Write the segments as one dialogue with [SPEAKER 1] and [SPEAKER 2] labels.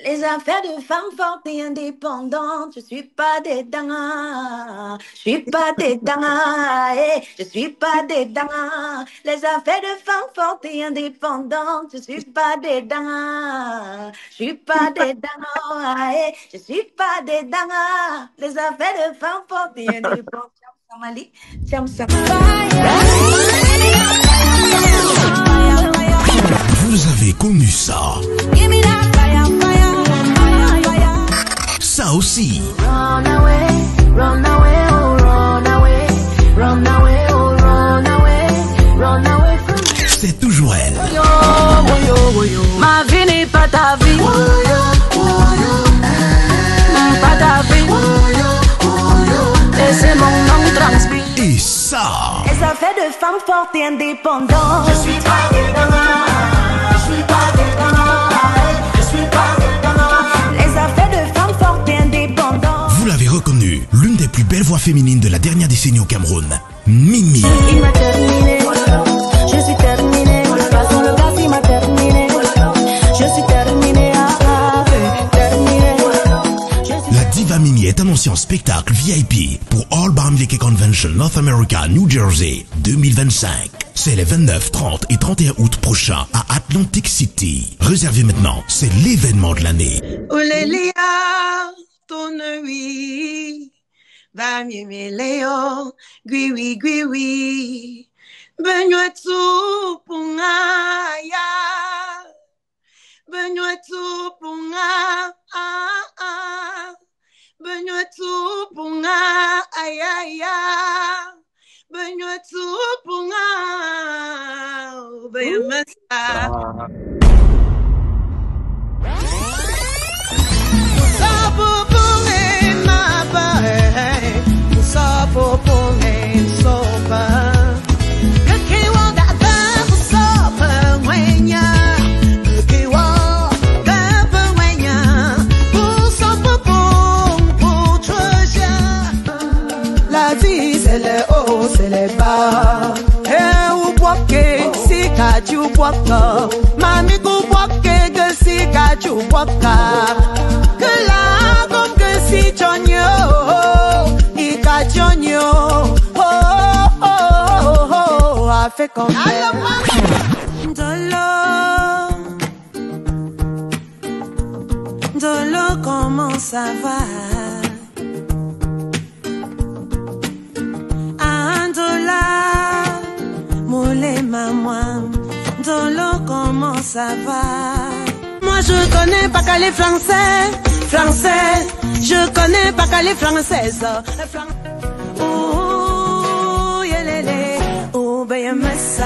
[SPEAKER 1] Les affaires de femmes fortes et indépendantes, je suis pas dedans. Je suis pas dedans. Je suis pas dedans. Les affaires de femmes fortes et indépendantes, je suis pas dedans. Je suis pas dedans. Je suis pas dedans. Les affaires de femmes fortes et indépendantes. Samali, Cham
[SPEAKER 2] Vous avez connu ça. Ça aussi.
[SPEAKER 1] Run away, run away, oh, run away, run away, oh, run away from me.
[SPEAKER 2] C'est toujours elle.
[SPEAKER 1] Ma vie n'est pas ta vie. Pas ta vie. Laissez mon nom transpire.
[SPEAKER 2] Et ça.
[SPEAKER 1] Les affaires de femmes fortes et indépendantes. Je suis pas dedans. Je suis pas dedans. Je suis pas dedans. Les affaires de femmes fortes et indépendantes.
[SPEAKER 2] Vous l'avez reconnu, l'une des plus belles voix féminines de la dernière décennie au Cameroun, Mimi.
[SPEAKER 1] Il m'a terminé. Je suis terminé. Façon le gars, il m'a terminé. Je suis terminé. Terminé.
[SPEAKER 2] La diva Mimi est annoncée en spectacle VIP pour All Bamileke Convention North America, New Jersey 2025. C'est les 29, 30 et 31 août prochains à Atlantic City. Réservez maintenant, c'est l'événement de l'année.
[SPEAKER 3] Olelia, tonnerie, va Léo, gui oui, benyo tu pungaya, benyo tu punga, benyo tu punga, ayaya, benyo tu punga, benyo masa. La vie c'est les hauts, c'est les bas. Et où boire si tu bois, mami tu bois que si tu bois. Que la comme que si chonyo, ika chonyo, a fait comme Dolo, comment ça va? Moulé maman, Dolo, comment ça va? Moi je connais pas qu'à les français, je connais pas qu'à les françaises. Oh, yelele, oh, ben massa,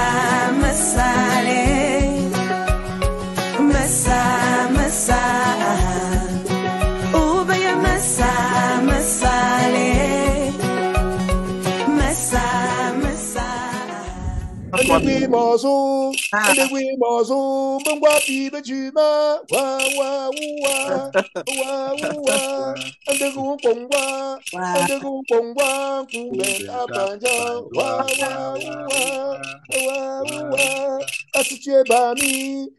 [SPEAKER 3] oh, ben massa,
[SPEAKER 4] Andegui mozo, bangwa pibe chuma, wa wa wa, andegu pongwa, kume abanja, wa wa, asiche bani,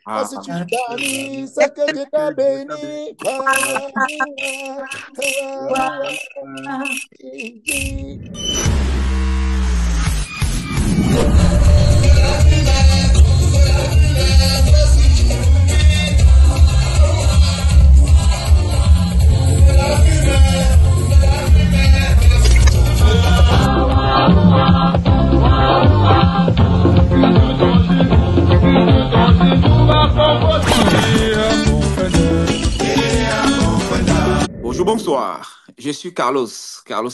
[SPEAKER 4] sake jeta beni, wa.
[SPEAKER 5] Bonjour, bonsoir. Je suis Carlos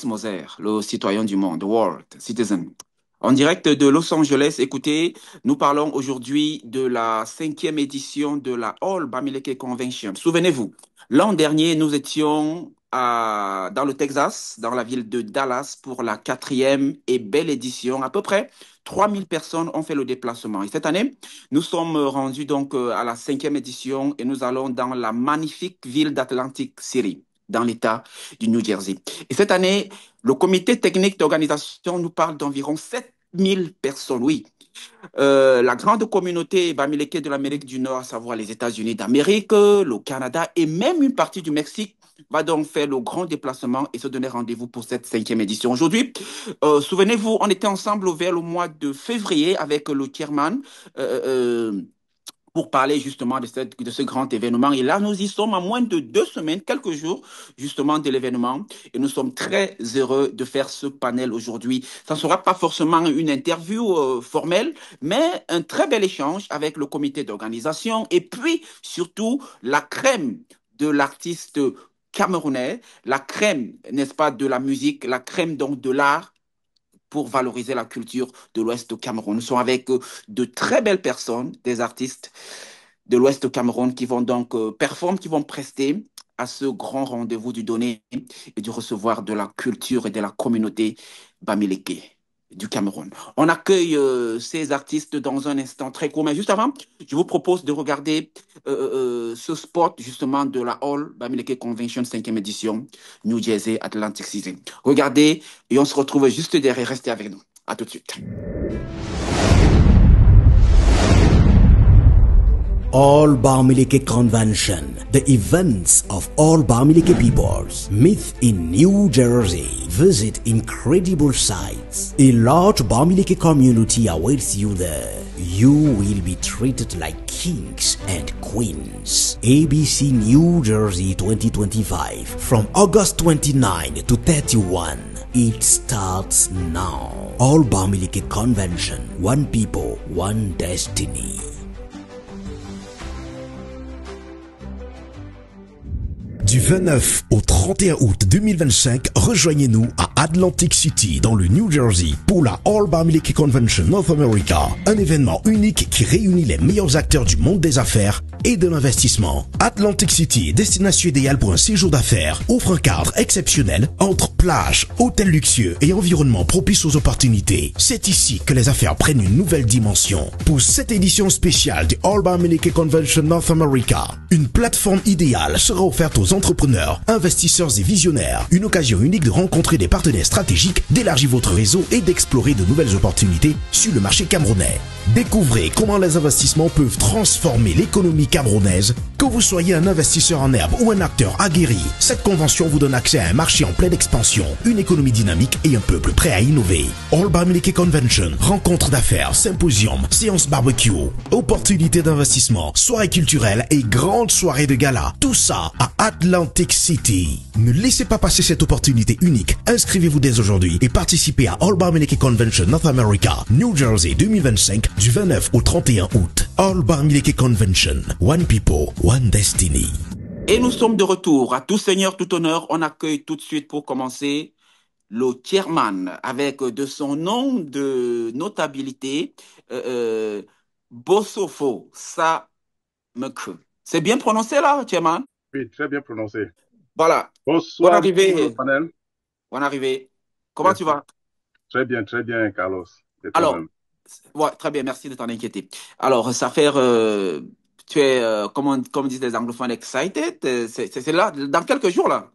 [SPEAKER 5] Moser, le citoyen du monde, World Citizen. En direct de Los Angeles, écoutez, nous parlons aujourd'hui de la 5e édition de la All Bamileke Convention. Souvenez-vous, l'an dernier, nous étions dans le Texas, dans la ville de Dallas, pour la 4e et belle édition. À peu près 3000 personnes ont fait le déplacement. Et cette année, nous sommes rendus donc à la 5e édition et nous allons dans la magnifique ville d'Atlantic City, dans l'État du New Jersey. Et cette année, le comité technique d'organisation nous parle d'environ 7 000 personnes, oui. La grande communauté bamileke de l'Amérique du Nord, à savoir les États-Unis d'Amérique, le Canada et même une partie du Mexique, va donc faire le grand déplacement et se donner rendez-vous pour cette 5e édition. Aujourd'hui, souvenez-vous, on était ensemble vers le mois de février avec le chairman. euh, euh, pour parler justement de ce grand événement. Et là, nous y sommes à moins de 2 semaines, quelques jours justement de l'événement. Et nous sommes très heureux de faire ce panel aujourd'hui. Ça ne sera pas forcément une interview formelle, mais un très bel échange avec le comité d'organisation et puis surtout la crème de l'artiste camerounais, la crème, n'est-ce pas, de la musique, la crème donc de l'art pour valoriser la culture de l'Ouest au Cameroun. Nous sommes avec de très belles personnes, des artistes de l'Ouest au Cameroun qui vont donc performer, qui vont prester à ce grand rendez-vous du donner et du recevoir de la culture et de la communauté bamileke du Cameroun. On accueille ces artistes dans un instant très court, mais juste avant, je vous propose de regarder ce spot justement de la Hall Bamileke Convention 5e édition, New Jersey, Atlantic City. Regardez et on se retrouve juste derrière. Restez avec nous. À tout de suite.
[SPEAKER 2] All Bamileke Convention, the events of all Bamileke peoples meet in New Jersey. Visit incredible sites. A large Bamileke community awaits you there. You will be treated like kings and queens. ABC New Jersey 2025 from August 29 to 31. It starts now. All Bamileke Convention, one people, one destiny. Du 29 au 31 août 2025, rejoignez-nous à Atlantic City dans le New Jersey pour la All Bamileke Convention North America, un événement unique qui réunit les meilleurs acteurs du monde des affaires et de l'investissement. Atlantic City, destination idéale pour un séjour d'affaires, offre un cadre exceptionnel entre plage, hôtels luxueux et environnement propice aux opportunités. C'est ici que les affaires prennent une nouvelle dimension. Pour cette édition spéciale du All Bamileke Convention North America, une plateforme idéale sera offerte aux entrepreneurs, investisseurs et visionnaires. Une occasion unique de rencontrer des partenaires stratégiques, d'élargir votre réseau et d'explorer de nouvelles opportunités sur le marché camerounais. Découvrez comment les investissements peuvent transformer l'économie camerounaise. Que vous soyez un investisseur en herbe ou un acteur aguerri, cette convention vous donne accès à un marché en pleine expansion, une économie dynamique et un peuple prêt à innover. All Bamileke Convention, rencontre d'affaires, symposium, séance barbecue, opportunités d'investissement, soirées culturelles et grandes soirées de gala. Tout ça à Atlantic City. Ne laissez pas passer cette opportunité unique. Inscrivez-vous dès aujourd'hui et participez à All Bamileke Convention North America, New Jersey 2025 du 29 au 31 août. All Bamileke Convention, one people, one destiny.
[SPEAKER 5] Et nous sommes de retour. À tout seigneur, tout honneur, on accueille tout de suite pour commencer le chairman avec de son nom de notabilité, Bosofo Samek. C'est bien prononcé là, chairman?
[SPEAKER 6] Oui, très bien prononcé.
[SPEAKER 5] Voilà.
[SPEAKER 6] Bonsoir,
[SPEAKER 5] Bonne arrivée.
[SPEAKER 6] tout le panel.
[SPEAKER 5] Bonne arrivée. Comment
[SPEAKER 6] Merci.
[SPEAKER 5] tu vas?
[SPEAKER 6] Très bien, Carlos. Et
[SPEAKER 5] Alors,
[SPEAKER 6] toi-même?
[SPEAKER 5] ouais, très bien, merci de t'en inquiéter. Alors, ça fait, tu es, comme disent les anglophones, excited. C'est là, dans quelques jours là.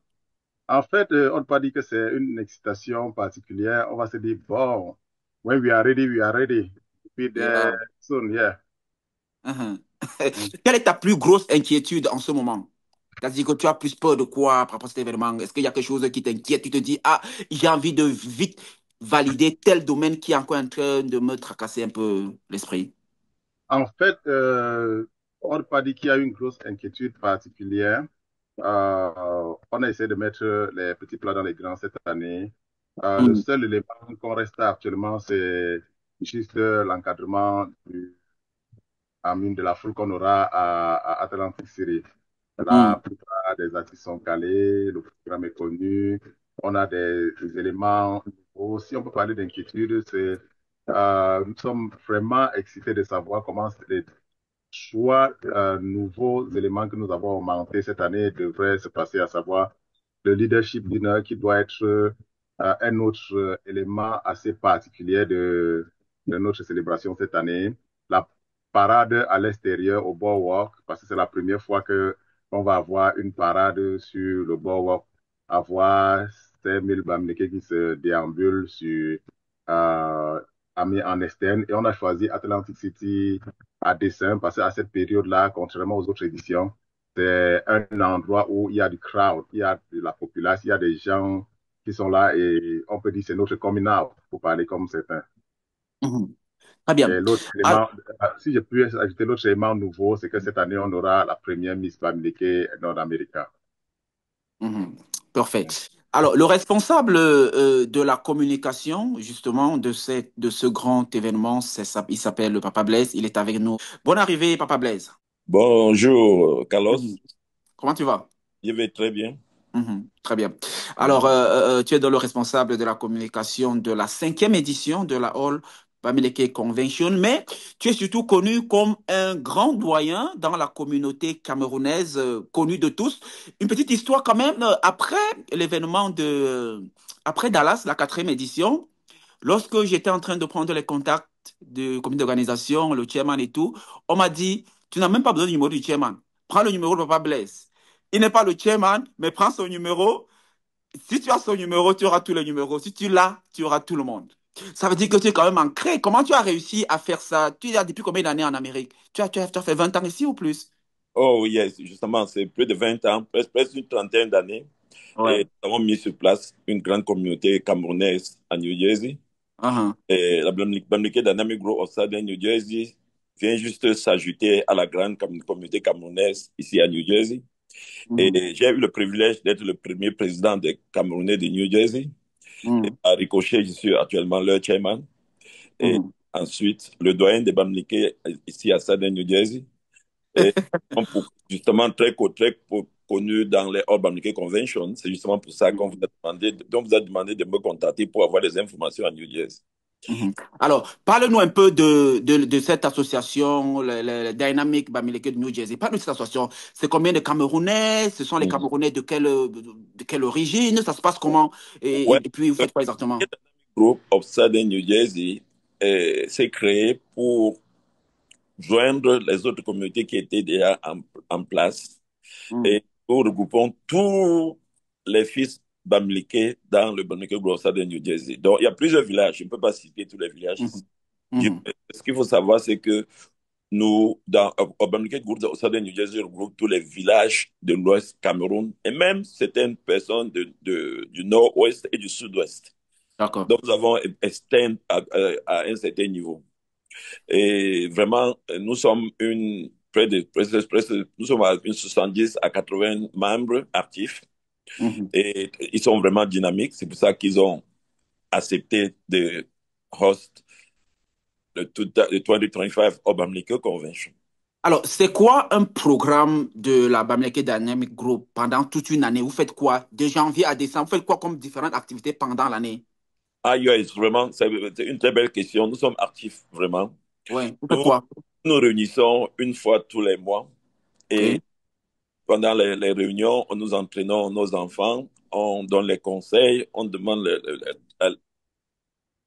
[SPEAKER 6] En fait, on ne peut pas dire que c'est une excitation particulière. On va se dire, bon, when we are ready, we are ready. Be there
[SPEAKER 5] Yeah.
[SPEAKER 6] soon, yeah.
[SPEAKER 5] Mhm. Quelle est ta plus grosse inquiétude en ce moment? C'est-à-dire que tu as plus peur de quoi par rapport à cet événement? Est-ce qu'il y a quelque chose qui t'inquiète? Tu te dis, ah, j'ai envie de vite valider tel domaine qui est encore en train de me tracasser un peu l'esprit.
[SPEAKER 6] En fait, on ne peut pas dire qu'il y a une grosse inquiétude particulière. On a essayé de mettre les petits plats dans les grands cette année. Le
[SPEAKER 5] Mm.
[SPEAKER 6] seul élément qu'on reste actuellement, c'est juste l'encadrement de la foule qu'on aura à Atlantic City.
[SPEAKER 5] Mm.
[SPEAKER 6] La plupart des artistes sont calés, le programme est connu, on a des éléments nouveaux. Si on peut parler d'inquiétude, c'est nous sommes vraiment excités de savoir comment les choix nouveaux éléments que nous avons augmentés cette année devraient se passer, à savoir le leadership dinner qui doit être un autre élément assez particulier de notre célébration cette année. La parade à l'extérieur au boardwalk, parce que c'est la première fois que on va avoir une parade sur le boardwalk, avoir 5000 Bamileke qui se déambulent sur mis en externe et on a choisi Atlantic City à dessein parce qu'à cette période-là, contrairement aux autres éditions, c'est un endroit où il y a du crowd, il y a de la population, il y a des gens qui sont là et on peut dire que c'est notre coming out, pour parler comme certains.
[SPEAKER 5] Mhm. Très bien.
[SPEAKER 6] Et l'autre élément, si je puis ajouter l'autre élément nouveau, c'est que cette année, on aura la première Miss Bamileke Nord-Américain.
[SPEAKER 5] Mhm. Parfait. Alors, le responsable de la communication, justement, de ce grand événement, il s'appelle le Papa Blaise. Il est avec nous. Bonne arrivée, Papa Blaise.
[SPEAKER 7] Bonjour, Carlos.
[SPEAKER 5] Mhm. Comment tu vas?
[SPEAKER 7] Je vais très bien.
[SPEAKER 5] Mhm. Très bien. Alors, tu es dans le responsable de la communication de la cinquième édition de la All Bamileke Convention, mais tu es surtout connu comme un grand doyen dans la communauté camerounaise, connu de tous. Une petite histoire quand même, après l'événement après Dallas, la quatrième édition, lorsque j'étais en train de prendre les contacts du comité d'organisation, le chairman et tout, on m'a dit, tu n'as même pas besoin du numéro du chairman. Prends le numéro de Papa Blaise. Il n'est pas le chairman, mais prends son numéro. Si tu as son numéro, tu auras tous les numéros. Si tu l'as, tu auras tout le monde. Ça veut dire que tu es quand même ancré. Comment tu as réussi à faire ça? Tu es là depuis combien d'années en Amérique? Tu as fait 20 ans ici ou plus?
[SPEAKER 7] Oh, yes, justement, c'est plus de 20 ans, presque une trentaine d'années.
[SPEAKER 5] Ouais.
[SPEAKER 7] Et nous avons mis sur place une grande communauté camerounaise à New Jersey.
[SPEAKER 5] Uh-huh.
[SPEAKER 7] Et la Bamileke Dynamic Group of Southern New Jersey vient juste s'ajouter à la grande communauté camerounaise ici à New Jersey.
[SPEAKER 5] Mhm.
[SPEAKER 7] Et j'ai eu le privilège d'être le premier président des Camerounais de New Jersey. Et
[SPEAKER 5] Mhm.
[SPEAKER 7] à Ricochet, je suis actuellement leur chairman. Et
[SPEAKER 5] Mhm.
[SPEAKER 7] ensuite, le doyen des Bamileke ici à Southern New Jersey. Et justement, très connu dans les All Bamileke Convention. C'est justement pour ça qu'on vous a demandé, donc vous a demandé de me contacter pour avoir des informations à New Jersey.
[SPEAKER 5] Mhm. Alors, parle-nous un peu de cette association, le Dynamic Bamileke de New Jersey. Parle-nous de cette association. C'est combien de Camerounais? Ce sont les
[SPEAKER 7] Mhm.
[SPEAKER 5] Camerounais de quelle origine? Ça se passe comment?
[SPEAKER 7] Ouais,
[SPEAKER 5] Et puis, vous
[SPEAKER 7] le
[SPEAKER 5] faites quoi exactement?
[SPEAKER 7] Group of Southern New Jersey s'est créé pour joindre les autres communautés qui étaient déjà en place
[SPEAKER 5] Mhm.
[SPEAKER 7] et nous regroupons tous les fils Bamileke dans le Bamileke Group of Southern New Jersey. Donc, il y a plusieurs villages. Je ne peux pas citer tous les villages ici.
[SPEAKER 5] Mhm. Mhm.
[SPEAKER 7] Ce qu'il faut savoir, c'est que nous, dans Bamileke Group of Southern New Jersey, regroupe tous les villages de l'Ouest Cameroun et même certaines personnes du Nord-Ouest et du Sud-Ouest.
[SPEAKER 5] D'accord.
[SPEAKER 7] Donc, nous avons extend à un certain niveau. Et vraiment, nous sommes nous sommes à une 70 à 80 membres actifs
[SPEAKER 5] Mhm.
[SPEAKER 7] et ils sont vraiment dynamiques. C'est pour ça qu'ils ont accepté de host le 2025 Obamacare Convention.
[SPEAKER 5] Alors, c'est quoi un programme de la Bamileke Dynamic Group pendant toute une année? Vous faites quoi? De janvier à décembre, vous faites quoi comme différentes activités pendant l'année?
[SPEAKER 7] Ah, yes, vraiment, c'est une très belle question. Nous sommes actifs, vraiment.
[SPEAKER 5] Ouais, vous faites
[SPEAKER 7] Nous
[SPEAKER 5] quoi?
[SPEAKER 7] nous réunissons une fois tous les mois et
[SPEAKER 5] OK.
[SPEAKER 7] pendant les réunions, nous entraînons nos enfants, on donne les conseils, on demande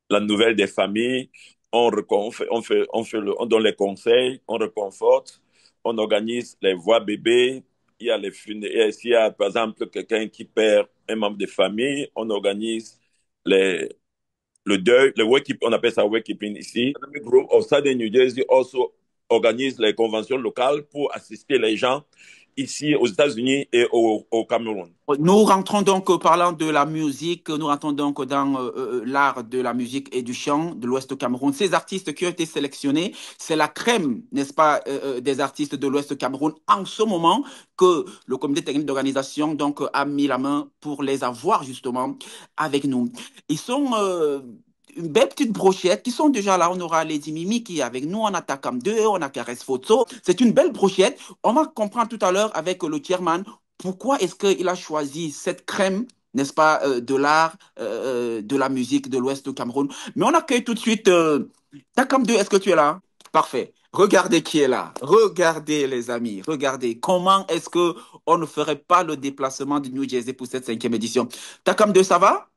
[SPEAKER 7] la nouvelle des familles, on donne les conseils, on réconforte, on organise les voix bébés, il y a les funérailles, s'il y a par exemple quelqu'un qui perd un membre de famille, on organise les, le deuil, on appelle ça wakekeeping ici. Le groupe of Southern New Jersey also organise les conventions locales pour assister les gens ici aux États-Unis et au Cameroun.
[SPEAKER 5] Nous rentrons donc, parlant de la musique, nous rentrons donc dans l'art de la musique et du chant de l'Ouest du Cameroun. Ces artistes qui ont été sélectionnés, c'est la crème, n'est-ce pas, des artistes de l'Ouest du Cameroun en ce moment que le comité technique d'organisation donc a mis la main pour les avoir justement avec nous. Ils sont une belle petite brochette qui sont déjà là. On aura Lady Mimi qui est avec nous, on a Takam 2, on a Caresse Photo. C'est une belle brochette. On va comprendre tout à l'heure avec le chairman pourquoi est-ce qu'il a choisi cette crème, n'est-ce pas, de l'art, de la musique de l'Ouest du Cameroun. Mais on accueille tout de suite Takam 2, est-ce que tu es là? Parfait. Regardez qui est là. Regardez les amis. Regardez comment est-ce que on ne ferait pas le déplacement du New Jersey pour cette cinquième édition. Takam 2, ça va?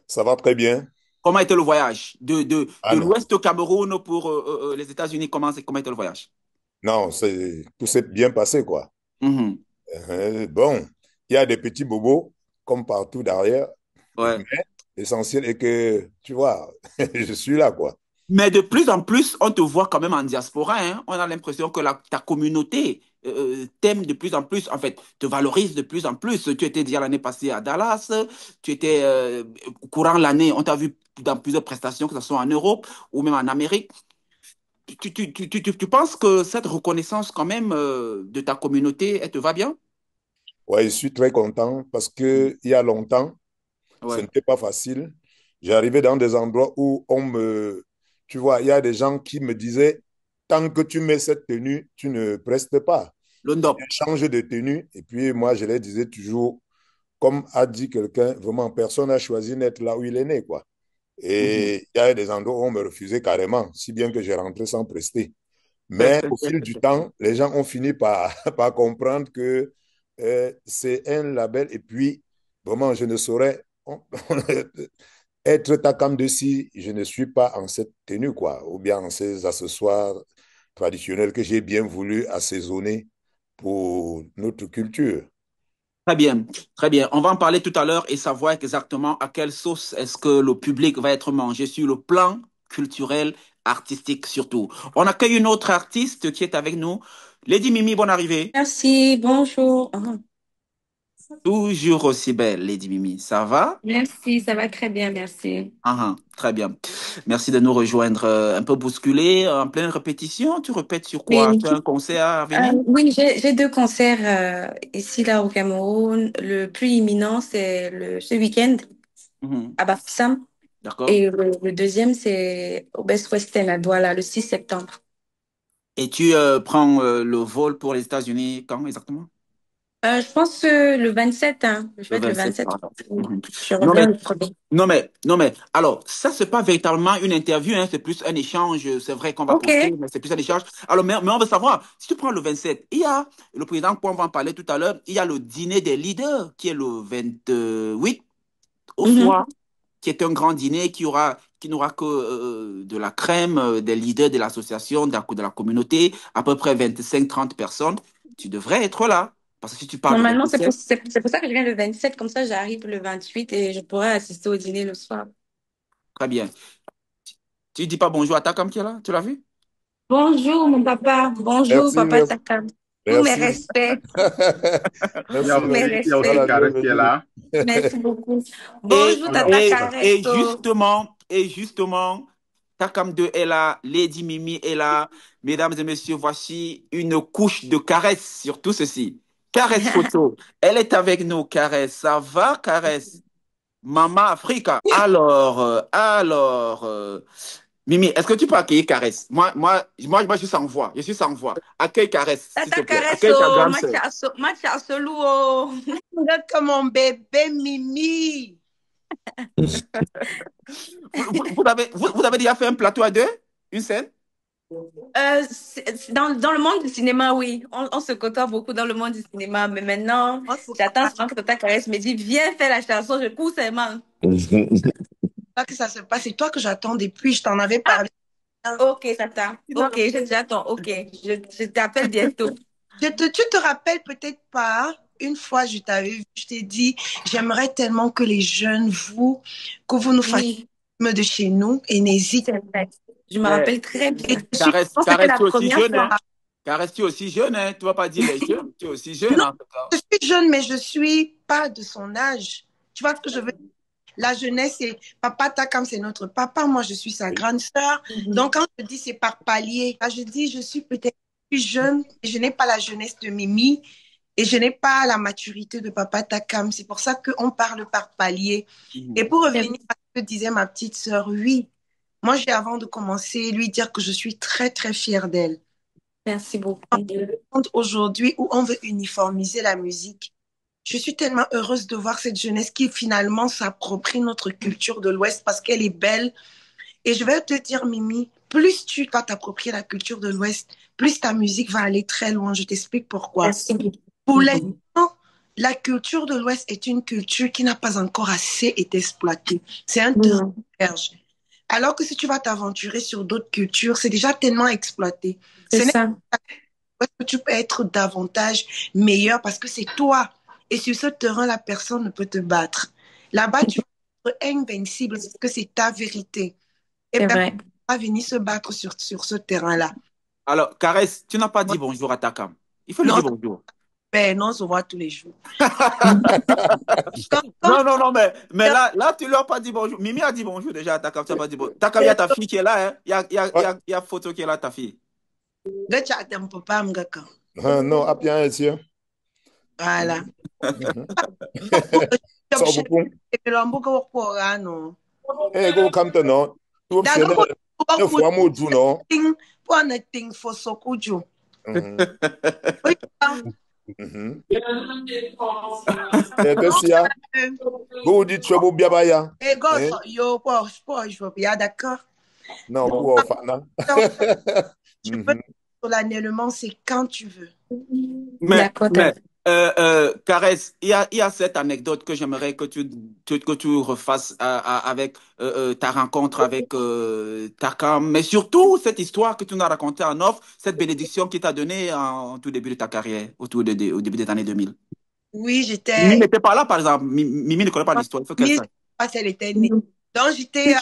[SPEAKER 4] Ça va très bien.
[SPEAKER 5] Comment était le voyage
[SPEAKER 4] Ah
[SPEAKER 5] de
[SPEAKER 4] non,
[SPEAKER 5] l'Ouest au Cameroun pour les États-Unis? Comment était le voyage?
[SPEAKER 4] non, tout s'est bien passé, quoi.
[SPEAKER 5] Mhm.
[SPEAKER 4] Bon, il y a des petits bobos, comme partout derrière,
[SPEAKER 5] Ouais.
[SPEAKER 4] mais l'essentiel est que, tu vois, je suis là, quoi.
[SPEAKER 5] Mais de plus en plus, on te voit quand même en diaspora, hein. On a l'impression que ta communauté t'aime de plus en plus, en fait, te valorise de plus en plus. Tu étais déjà l'année passée à Dallas, tu étais courant l'année, on t'a vu dans plusieurs prestations, que ce soit en Europe ou même en Amérique. Tu penses que cette reconnaissance quand même de ta communauté, elle te va bien?
[SPEAKER 4] Ouais, je suis très content parce que il y a longtemps, ce
[SPEAKER 5] Ouais.
[SPEAKER 4] n'était pas facile. J'arrivais dans des endroits où tu vois, il y a des gens qui me disaient, tant que tu mets cette tenue, tu ne prestes pas.
[SPEAKER 5] L'ONDOP.
[SPEAKER 4] Change de tenue. Et puis moi, je leur disais toujours, comme a dit quelqu'un, vraiment, personne n'a choisi d'être là où il est né, quoi.
[SPEAKER 5] Mhm.
[SPEAKER 4] Et il y a des endroits où on me refusait carrément, si bien que j'ai rentré sans prester. Mais au fil du temps, les gens ont fini par, par comprendre que c'est un label. Et puis, vraiment, je ne saurais être Takam de si je ne suis pas en cette tenue, quoi, ou bien en ces accessoires traditionnels que j'ai bien voulu assaisonner pour notre culture.
[SPEAKER 5] Très bien, très bien. On va en parler tout à l'heure et savoir exactement à quelle sauce est-ce que le public va être mangé sur le plan culturel, artistique surtout. On accueille une autre artiste qui est avec nous. Lady Mimi, bonne arrivée.
[SPEAKER 1] Merci, bonjour.
[SPEAKER 5] Toujours aussi belle, Lady Mimi. Ça va?
[SPEAKER 1] Merci, ça va très bien, merci.
[SPEAKER 5] Très bien. Merci de nous rejoindre un peu bousculé, en pleine répétition. Tu répètes sur quoi?
[SPEAKER 1] Oui,
[SPEAKER 5] Tu as un concert à venir?
[SPEAKER 1] oui, j'ai deux concerts ici, là, au Cameroun. Le plus imminent, c'est ce week-end
[SPEAKER 5] Mhm.
[SPEAKER 1] à Bafoussam.
[SPEAKER 5] D'accord.
[SPEAKER 1] Et le deuxième, c'est au Best Western à Douala, le 6 septembre.
[SPEAKER 5] Et tu prends le vol pour les États-Unis quand exactement?
[SPEAKER 1] Je pense le 27, hein. Je
[SPEAKER 5] Le
[SPEAKER 1] vais être le
[SPEAKER 5] 27,
[SPEAKER 1] 27.
[SPEAKER 5] pardon.
[SPEAKER 1] Oui.
[SPEAKER 5] Mhm.
[SPEAKER 1] Je
[SPEAKER 5] Non, mais
[SPEAKER 1] reviens le premier.
[SPEAKER 5] non, mais, alors, ça, c'est pas véritablement une interview, hein, c'est plus un échange. C'est vrai qu'on va
[SPEAKER 1] OK.
[SPEAKER 5] poster, mais c'est plus un échange. Alors, mais on veut savoir, si tu prends le 27, il y a le président, on va en parler tout à l'heure, il y a le dîner des leaders qui est le 28 au
[SPEAKER 1] Mhm.
[SPEAKER 5] soir, qui est un grand dîner qui n'aura que de la crème, des leaders de l'association, de la communauté, à peu près 25-30 personnes. Tu devrais être là. Parce que si tu parles de
[SPEAKER 1] Normalement,
[SPEAKER 5] 27,
[SPEAKER 1] c'est pour ça que je viens le 27. Comme ça, j'arrive le 28 et je pourrai assister au dîner le soir.
[SPEAKER 5] très bien. Tu dis pas bonjour à ta cam qui est là, tu l'as vu?
[SPEAKER 1] Bonjour, mon papa. Bonjour,
[SPEAKER 4] Merci,
[SPEAKER 1] papa Takam. Tous mes
[SPEAKER 4] merci.
[SPEAKER 1] respects.
[SPEAKER 4] Merci,
[SPEAKER 1] Tous mes
[SPEAKER 6] Il y a
[SPEAKER 4] à
[SPEAKER 6] aussi
[SPEAKER 1] respects.
[SPEAKER 4] la
[SPEAKER 6] Kareth qui est
[SPEAKER 4] bienvenue.
[SPEAKER 6] là.
[SPEAKER 1] Merci beaucoup.
[SPEAKER 5] Et,
[SPEAKER 1] Bonjour,
[SPEAKER 6] Alors,
[SPEAKER 1] Tata
[SPEAKER 5] et, et
[SPEAKER 1] Caresto.
[SPEAKER 5] justement, Takam 2 est là, Lady Mimi est là. Mesdames et messieurs, voici une couche de caresse sur tout ceci. Caresse photo. Elle est avec nous, Caresse. Ça va, Caresse? Maman Africa. Mimi, est-ce que tu peux accueillir Caresse? Moi, je suis sans voix. Je suis sans voix. Accueille Caresse, s'il te
[SPEAKER 1] Tata
[SPEAKER 5] plaît. Accueille ta
[SPEAKER 1] Caresto,
[SPEAKER 5] grande sœur.
[SPEAKER 1] Mathias Luo.
[SPEAKER 3] Regarde comme mon bébé Mimi.
[SPEAKER 5] Vous avez déjà fait un plateau à deux? Une scène?
[SPEAKER 1] Dans le monde du cinéma, oui. On se côtoie beaucoup dans le monde du cinéma. Mais maintenant,
[SPEAKER 3] On se
[SPEAKER 1] j'attends
[SPEAKER 3] comprend
[SPEAKER 1] souvent que Tata Caresse me dise, viens faire la chanson, je cours ses mains.
[SPEAKER 3] pas que ça se passe. C'est toi que j'attends depuis. Je t'en avais
[SPEAKER 1] Ah,
[SPEAKER 3] parlé.
[SPEAKER 1] ok, Tata. Ok, j'attends. Ok, je t'appelle bientôt.
[SPEAKER 3] Tu te rappelles peut-être pas, une fois je t'avais vu, je t'ai dit, j'aimerais tellement que les jeunes, que vous nous fassiez
[SPEAKER 1] Oui,
[SPEAKER 3] de chez nous et n'hésitez
[SPEAKER 1] c'est vrai. Je me
[SPEAKER 5] Mais
[SPEAKER 1] rappelle très
[SPEAKER 3] pas. Et
[SPEAKER 1] bien.
[SPEAKER 3] je suis
[SPEAKER 5] Caresse,
[SPEAKER 1] Non, c'était
[SPEAKER 5] Caresse,
[SPEAKER 1] la
[SPEAKER 5] tu es aussi
[SPEAKER 1] première
[SPEAKER 5] jeune,
[SPEAKER 1] fois.
[SPEAKER 5] hein? Caresse, tu es aussi jeune, hein? Tu vas pas dire les jeunes, tu es aussi jeune,
[SPEAKER 3] non,
[SPEAKER 5] en tout cas.
[SPEAKER 3] je suis jeune, mais je suis pas de son âge. Tu vois ce que je veux dire? La jeunesse, c'est papa Takam, c'est notre papa. Moi, je suis sa grande sœur.
[SPEAKER 1] Mhm.
[SPEAKER 3] Donc, quand je dis c'est par palier, là, je dis je suis peut-être plus jeune et je n'ai pas la jeunesse de Mimi et je n'ai pas la maturité de papa Takam. C'est pour ça qu'on parle par palier. Et
[SPEAKER 5] Mhm.
[SPEAKER 3] pour
[SPEAKER 1] C'est-
[SPEAKER 3] revenir à ce que disait ma petite sœur, oui, moi, j'ai avant de commencer, lui dire que je suis très, très fière d'elle.
[SPEAKER 1] Merci beaucoup.
[SPEAKER 3] Aujourd'hui, où on veut uniformiser la musique, je suis tellement heureuse de voir cette jeunesse qui finalement s'approprie notre culture de l'Ouest parce qu'elle est belle. Et je vais te dire, Mimi, plus tu vas t'approprier la culture de l'Ouest, plus ta musique va aller très loin. Je t'explique pourquoi.
[SPEAKER 1] Merci beaucoup.
[SPEAKER 3] Pour
[SPEAKER 1] Mhm.
[SPEAKER 3] l'instant, la culture de l'Ouest est une culture qui n'a pas encore assez été exploitée. C'est un terrain
[SPEAKER 1] Mhm.
[SPEAKER 3] vierge. Alors que si tu vas t'aventurer sur d'autres cultures, c'est déjà tellement exploité.
[SPEAKER 1] C'est
[SPEAKER 3] Ce n'est
[SPEAKER 1] ça.
[SPEAKER 3] pas que tu peux être davantage meilleur parce que c'est toi. Et sur ce terrain, la personne ne peut te battre. Là-bas, tu vas être invincible parce que c'est ta vérité. Et
[SPEAKER 1] C'est
[SPEAKER 3] personne
[SPEAKER 1] vrai.
[SPEAKER 3] pas venir se battre sur ce terrain-là.
[SPEAKER 5] Alors, Caresse, tu n'as pas
[SPEAKER 3] Ouais.
[SPEAKER 5] dit bonjour à Takam. Il faut lui
[SPEAKER 3] Non,
[SPEAKER 5] dire bonjour.
[SPEAKER 3] ben, non, on se voit tous les jours. Quand
[SPEAKER 5] Non, non, non, mais là, tu lui as pas dit bonjour. Mimi a dit bonjour déjà à Takam. Tu n'as pas dit bonjour. Takam, il y a ta fille qui est là. Hein.
[SPEAKER 4] Ouais.
[SPEAKER 5] Il y a photo qui est là, ta fille.
[SPEAKER 3] le chat un peu pas m'gaka.
[SPEAKER 4] Non, à bien, ici.
[SPEAKER 3] Voilà.
[SPEAKER 4] Ça vous pond.
[SPEAKER 3] Non.
[SPEAKER 4] Eh, go come to no. Tu
[SPEAKER 3] Daga
[SPEAKER 4] obtiens
[SPEAKER 3] po
[SPEAKER 4] ne fois mo du non.
[SPEAKER 3] ting po na ting fo sokuju.
[SPEAKER 4] Eh, que si ya, go dit tu es bien baya.
[SPEAKER 3] Et go yo po je veux bien d'accord.
[SPEAKER 4] Non, pour Fana.
[SPEAKER 3] Tu peux solennellement, c'est quand tu veux.
[SPEAKER 5] Mais Caresse, il y a cette anecdote que j'aimerais que tu refasses avec ta rencontre avec Takam, mais surtout cette histoire que tu nous as racontée en off, cette bénédiction qu'il t'a donnée en tout début de ta carrière, au début des années 2000.
[SPEAKER 3] Oui,
[SPEAKER 5] Mimi
[SPEAKER 3] j'étais.
[SPEAKER 5] n'était pas là, par exemple. Mimi ne connaît pas l'histoire, il faut qu'elle
[SPEAKER 3] Mimi, je
[SPEAKER 5] sache.
[SPEAKER 3] sais pas si elle était née. Donc, j'étais.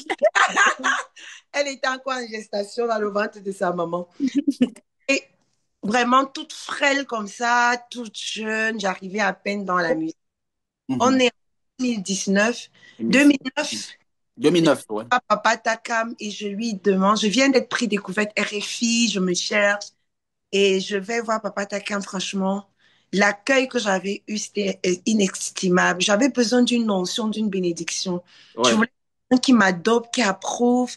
[SPEAKER 3] Elle était encore en gestation dans le ventre de sa maman. Et vraiment toute frêle comme ça, toute jeune, j'arrivais à peine dans la musique. On est en 2019.
[SPEAKER 5] 2009, ouais.
[SPEAKER 3] Papa Takam et je lui demande, je viens d'être pris découverte RFI, je me cherche et je vais voir Papa Takam, franchement. L'accueil que j'avais eu, c'était inestimable. J'avais besoin d'une notion, d'une bénédiction.
[SPEAKER 5] Ouais.
[SPEAKER 3] Je voulais quelqu'un qui m'adopte, qui approuve,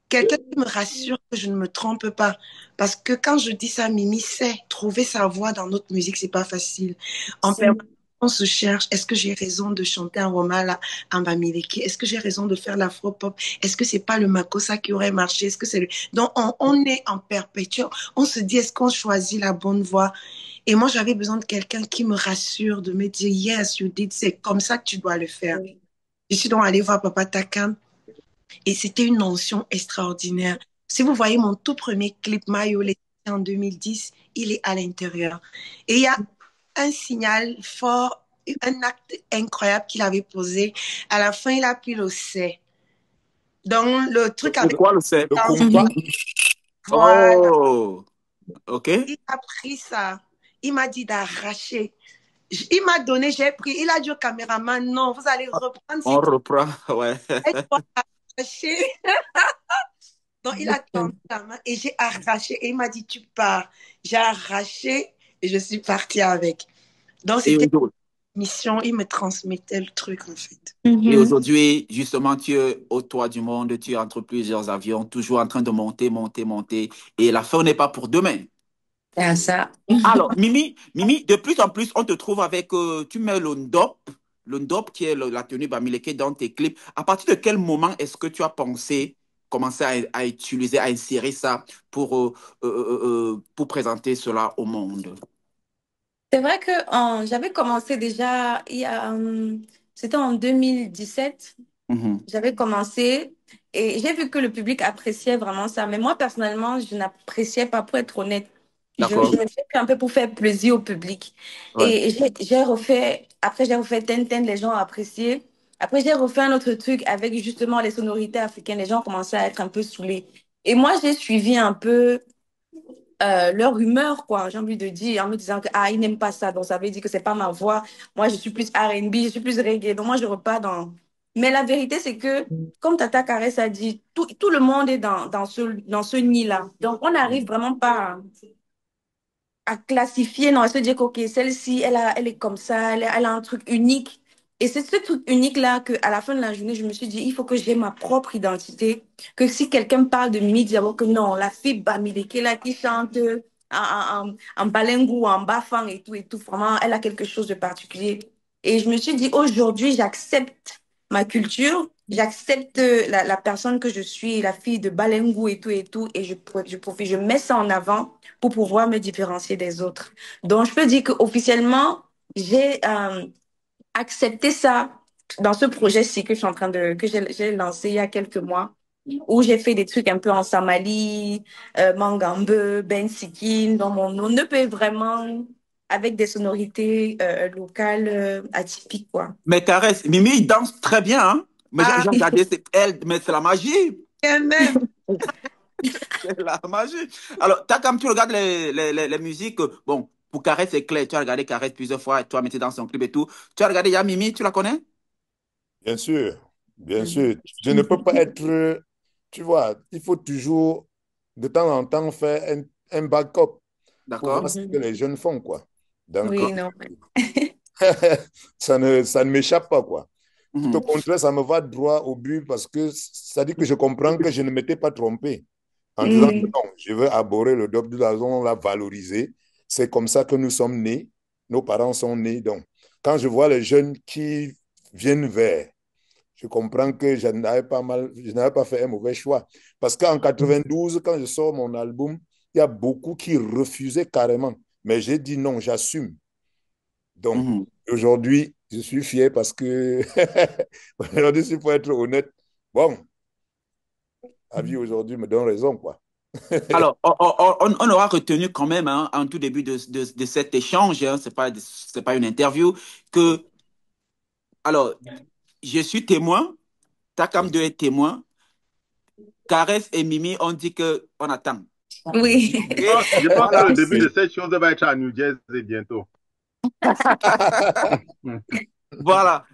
[SPEAKER 3] quelqu'un qui me rassure que je ne me trompe pas. Parce que quand je dis ça, Mimi sait, trouver sa voix dans notre musique, c'est pas facile. En permanence, on se cherche. Est-ce que j'ai raison de chanter un roman en bamileke? Est-ce que j'ai raison de faire l'afro-pop? Est-ce que c'est pas le makossa qui aurait marché? Est-ce que c'est le... Donc, on est en perpétuel. On se dit, est-ce qu'on choisit la bonne voie? Et moi, j'avais besoin de quelqu'un qui me rassure, de me dire, yes, you did, c'est comme ça que tu dois le faire. Oui. Je suis donc allée voir Papa Takam et c'était une notion extraordinaire. Si vous voyez mon tout premier clip, Mayo, en 2010, il est à l'intérieur. Et il y a un signal fort, un acte incroyable qu'il avait posé. À la fin, il a pris le C. Donc, le truc avec...
[SPEAKER 5] quoi le C?
[SPEAKER 4] Le compas.
[SPEAKER 3] Voilà.
[SPEAKER 5] Oh, ok.
[SPEAKER 3] Il a pris ça. Il m'a dit d'arracher. Il m'a donné, j'ai pris. Il a dit au caméraman, non, vous allez reprendre.
[SPEAKER 5] On reprend, ouais.
[SPEAKER 3] Arracher. Donc, il a tendu la main et j'ai arraché. Et il m'a dit, tu pars. J'ai arraché et je suis partie avec. Donc, c'était une mission. Il me transmettait le truc, en fait.
[SPEAKER 5] Et aujourd'hui, justement, tu es au toit du monde, tu es entre plusieurs avions, toujours en train de monter, monter, monter. Et la fin n'est pas pour demain.
[SPEAKER 1] C'est ça.
[SPEAKER 5] Alors, Mimi, de plus en plus, on te trouve avec, tu mets le ndop qui est la tenue bamileke dans tes clips. À partir de quel moment est-ce que tu as pensé commencer à utiliser, à insérer ça pour présenter cela au monde?
[SPEAKER 1] C'est vrai que j'avais commencé déjà, c'était en 2017. J'avais commencé et j'ai vu que le public appréciait vraiment ça. Mais moi, personnellement, je n'appréciais pas, pour être honnête. Je l'ai fait un peu pour faire plaisir au public. Ouais. Et j'ai refait, après j'ai refait Tintin, les gens ont apprécié. Après, j'ai refait un autre truc avec justement les sonorités africaines. Les gens commençaient à être un peu saoulés. Et moi, j'ai suivi un peu leur humeur, quoi, j'ai envie de dire, en me disant que ils n'aiment pas ça, donc ça veut dire que c'est pas ma voix. Moi, je suis plus R&B, je suis plus reggae, donc moi, je repars dans... Mais la vérité, c'est que, comme Tata Caresse a dit, tout le monde est dans ce nid-là. Donc, on n'arrive vraiment pas à classifier, non, à se dire que, OK, celle-ci, elle est comme ça, elle a un truc unique. Et c'est ce truc unique-là qu'à la fin de la journée, je me suis dit, il faut que j'ai ma propre identité. Que si quelqu'un parle de Mimi Diabo, que non, la fille Bamileke là qui chante en balengu, en bafang et tout, vraiment, elle a quelque chose de particulier. Et je me suis dit, aujourd'hui, j'accepte ma culture, j'accepte la personne que je suis, la fille de balengu et tout, et je mets ça en avant pour pouvoir me différencier des autres. Donc, je peux dire qu'officiellement, j'ai accepté ça dans ce projet-ci que j'ai lancé il y a quelques mois, où j'ai fait des trucs un peu en Samali, Mangambe, Ben Sikin, donc mon nom ne peut vraiment avec des sonorités locales atypiques, quoi.
[SPEAKER 5] Mais Caresse, Mimi, il danse très bien, hein? Mais j'ai regardé, mais c'est la magie.
[SPEAKER 1] Quand même.
[SPEAKER 5] C'est la magie. Alors, Takam, tu regardes les musiques. Bon, pour Caresse, c'est clair. Tu as regardé Caresse plusieurs fois. Tu as mis dans son clip et tout. Tu as regardé Yamimi, tu la connais?
[SPEAKER 4] Bien sûr, bien
[SPEAKER 1] Mhm.
[SPEAKER 4] sûr. Je ne peux pas être, tu vois, il faut toujours de temps en temps faire un backup pour
[SPEAKER 5] D'accord?
[SPEAKER 4] voir ce que
[SPEAKER 1] Mhm.
[SPEAKER 4] les jeunes font, quoi. Donc,
[SPEAKER 1] Oui, non.
[SPEAKER 4] ça ne m'échappe pas, quoi. Tout au
[SPEAKER 5] Mhm.
[SPEAKER 4] contraire, ça me va droit au but parce que ça dit que je comprends que je ne m'étais pas trompé en disant que
[SPEAKER 1] Mhm.
[SPEAKER 4] non, je veux aborder le double de la zone, on l'a valoriser. C'est comme ça que nous sommes nés, nos parents sont nés. Donc, quand je vois les jeunes qui viennent vers, je comprends que je n'avais pas fait un mauvais choix. Parce qu'en 92, quand je sors mon album, il y a beaucoup qui refusaient carrément. Mais j'ai dit non, j'assume. Donc,
[SPEAKER 5] Mhm.
[SPEAKER 4] aujourd'hui, je suis fier parce que, aujourd'hui, s'il faut être honnête, bon, la vie aujourd'hui me donne raison, quoi.
[SPEAKER 5] Alors, on aura retenu quand même, hein, en tout début de cet échange, hein, c'est pas une interview, que, alors, je suis témoin, Takam
[SPEAKER 4] Oui.
[SPEAKER 5] 2 est témoin, Caresse et Mimi ont dit que on attend.
[SPEAKER 1] Oui.
[SPEAKER 5] Et
[SPEAKER 6] Je pense que le
[SPEAKER 5] voilà,
[SPEAKER 6] début de
[SPEAKER 4] Oui.
[SPEAKER 6] cette chose va être à New Jersey bientôt.
[SPEAKER 5] voilà.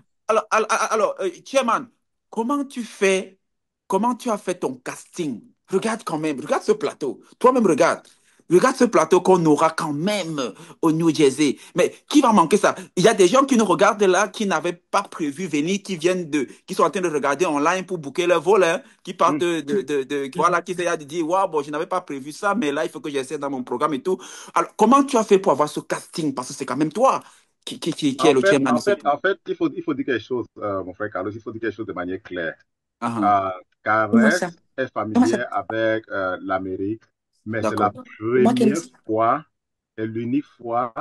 [SPEAKER 5] Chairman, comment tu fais, comment tu as fait ton casting? Regarde quand même, regarde ce plateau. Toi-même, regarde. Regarde ce plateau qu'on aura quand même au New Jersey. Mais qui va manquer ça? Il y a des gens qui nous regardent là, qui n'avaient pas prévu venir, qui sont en train de regarder online pour booker leur vol, hein, qui partent voilà, qui essayent de dire, waouh, bon, je n'avais pas prévu ça, mais là, il faut que j'essaie dans mon programme et tout. Alors, comment tu as fait pour avoir ce casting? Parce que c'est quand même toi qui est le chairman de ce truc.
[SPEAKER 6] Il faut dire quelque chose, mon frère Carlos, il faut dire quelque chose de manière claire.
[SPEAKER 5] Ah, ah.
[SPEAKER 6] Euh,
[SPEAKER 1] Comment ça?
[SPEAKER 6] Caresse est
[SPEAKER 1] Comment ça?
[SPEAKER 6] familière avec l'Amérique, mais c'est la
[SPEAKER 5] D'accord.
[SPEAKER 1] Moi qui
[SPEAKER 6] première fois et l'unique fois,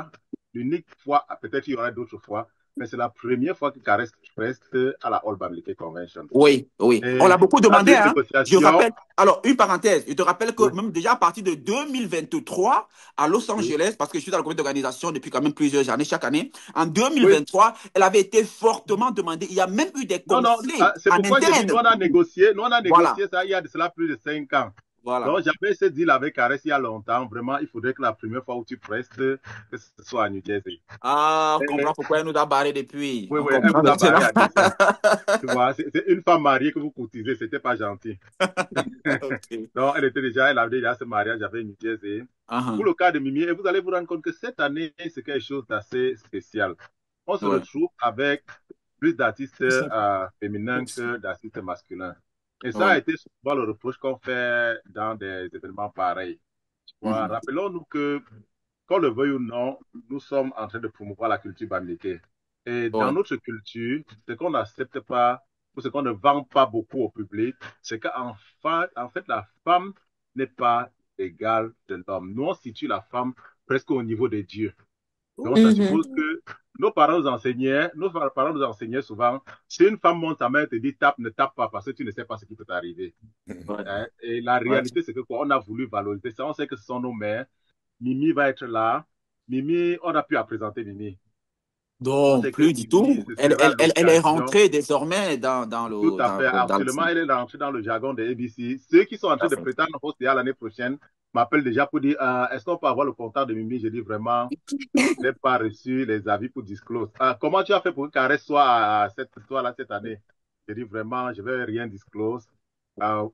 [SPEAKER 6] peut-être il y aura d'autres fois, mais c'est la première fois que Caresse reste à la All Bamileke Convention.
[SPEAKER 5] Oui, oui. On
[SPEAKER 6] Et
[SPEAKER 5] l'a beaucoup
[SPEAKER 6] dans
[SPEAKER 5] demandé,
[SPEAKER 6] les
[SPEAKER 5] hein. Je
[SPEAKER 6] négociations,
[SPEAKER 5] rappelle, alors, une parenthèse, je te rappelle
[SPEAKER 6] oui,
[SPEAKER 5] que même déjà à partir de 2023, à Los
[SPEAKER 6] oui,
[SPEAKER 5] Angeles, parce que je suis dans le comité d'organisation depuis quand même plusieurs années, chaque année, en
[SPEAKER 6] oui.
[SPEAKER 5] 2023, elle avait été fortement demandée. Il y a même eu des
[SPEAKER 6] Non, non,
[SPEAKER 5] conflits
[SPEAKER 6] c'est
[SPEAKER 5] en
[SPEAKER 6] pourquoi j'ai dit,
[SPEAKER 5] interne.
[SPEAKER 6] nous on a
[SPEAKER 5] Voilà,
[SPEAKER 6] négocié ça il y a de cela plus de 5 ans.
[SPEAKER 5] voilà.
[SPEAKER 6] Donc, j'avais ce deal avec Caresse il y a longtemps. Vraiment, il faudrait que la première fois où tu prestes, que ce soit à New Jersey.
[SPEAKER 5] Ah, on
[SPEAKER 6] Et,
[SPEAKER 5] comprend pourquoi elle nous a barré depuis.
[SPEAKER 6] oui,
[SPEAKER 5] On
[SPEAKER 6] oui, elle
[SPEAKER 5] comprend
[SPEAKER 6] vous a
[SPEAKER 5] maintenant.
[SPEAKER 6] barré à dessein. Tu vois, c'est une femme mariée que vous courtisez, c'était pas gentil.
[SPEAKER 5] Ok.
[SPEAKER 6] Donc, elle avait déjà ce mariage avec New Jersey.
[SPEAKER 5] Ah,
[SPEAKER 6] Pour le cas de Mimi, et vous allez vous rendre compte que cette année, c'est quelque chose d'assez spécial. On se
[SPEAKER 5] ouais.
[SPEAKER 6] retrouve avec plus d'artistes féminins que d'artistes masculins. Et ça a
[SPEAKER 5] Ouais.
[SPEAKER 6] été souvent le reproche qu'on fait dans des événements pareils. Tu vois,
[SPEAKER 5] Mhm.
[SPEAKER 6] rappelons-nous que, qu'on le veuille ou non, nous sommes en train de promouvoir la culture bamileke. Et dans
[SPEAKER 5] Ouais.
[SPEAKER 6] notre culture, ce qu'on n'accepte pas, ou ce qu'on ne vend pas beaucoup au public, c'est en fait, la femme n'est pas égale de l'homme. Nous, on situe la femme presque au niveau des dieux. Donc, ça
[SPEAKER 1] Mhm.
[SPEAKER 6] suppose que nos parents nous enseignaient souvent, si une femme monte sa main et te dit tape, ne tape pas parce que tu ne sais pas ce qui peut t'arriver.
[SPEAKER 5] Ouais.
[SPEAKER 6] Hein? Et la
[SPEAKER 5] Ouais.
[SPEAKER 6] réalité, c'est que quoi, on a voulu valoriser ça. On sait que ce sont nos mères. Mimi va être là. Mimi, on a pu la présenter Mimi. On
[SPEAKER 5] Non,
[SPEAKER 6] sait que
[SPEAKER 5] plus du
[SPEAKER 6] Mimi,
[SPEAKER 5] tout.
[SPEAKER 6] ce sera
[SPEAKER 5] Elle est
[SPEAKER 6] l'occasion.
[SPEAKER 5] rentrée désormais
[SPEAKER 6] Tout à fait.
[SPEAKER 5] dans le
[SPEAKER 6] Actuellement, elle est rentrée dans le jargon de ABC. Ceux qui sont en train de
[SPEAKER 5] film.
[SPEAKER 6] prétendre hoster l'année prochaine m'appellent déjà pour dire est-ce qu'on peut avoir le contact de Mimi? Je dis vraiment, je n'ai pas reçu les avis pour disclose. Comment tu as fait pour que Caresse soit à cette histoire-là cette année? Je dis vraiment, je ne vais rien disclose.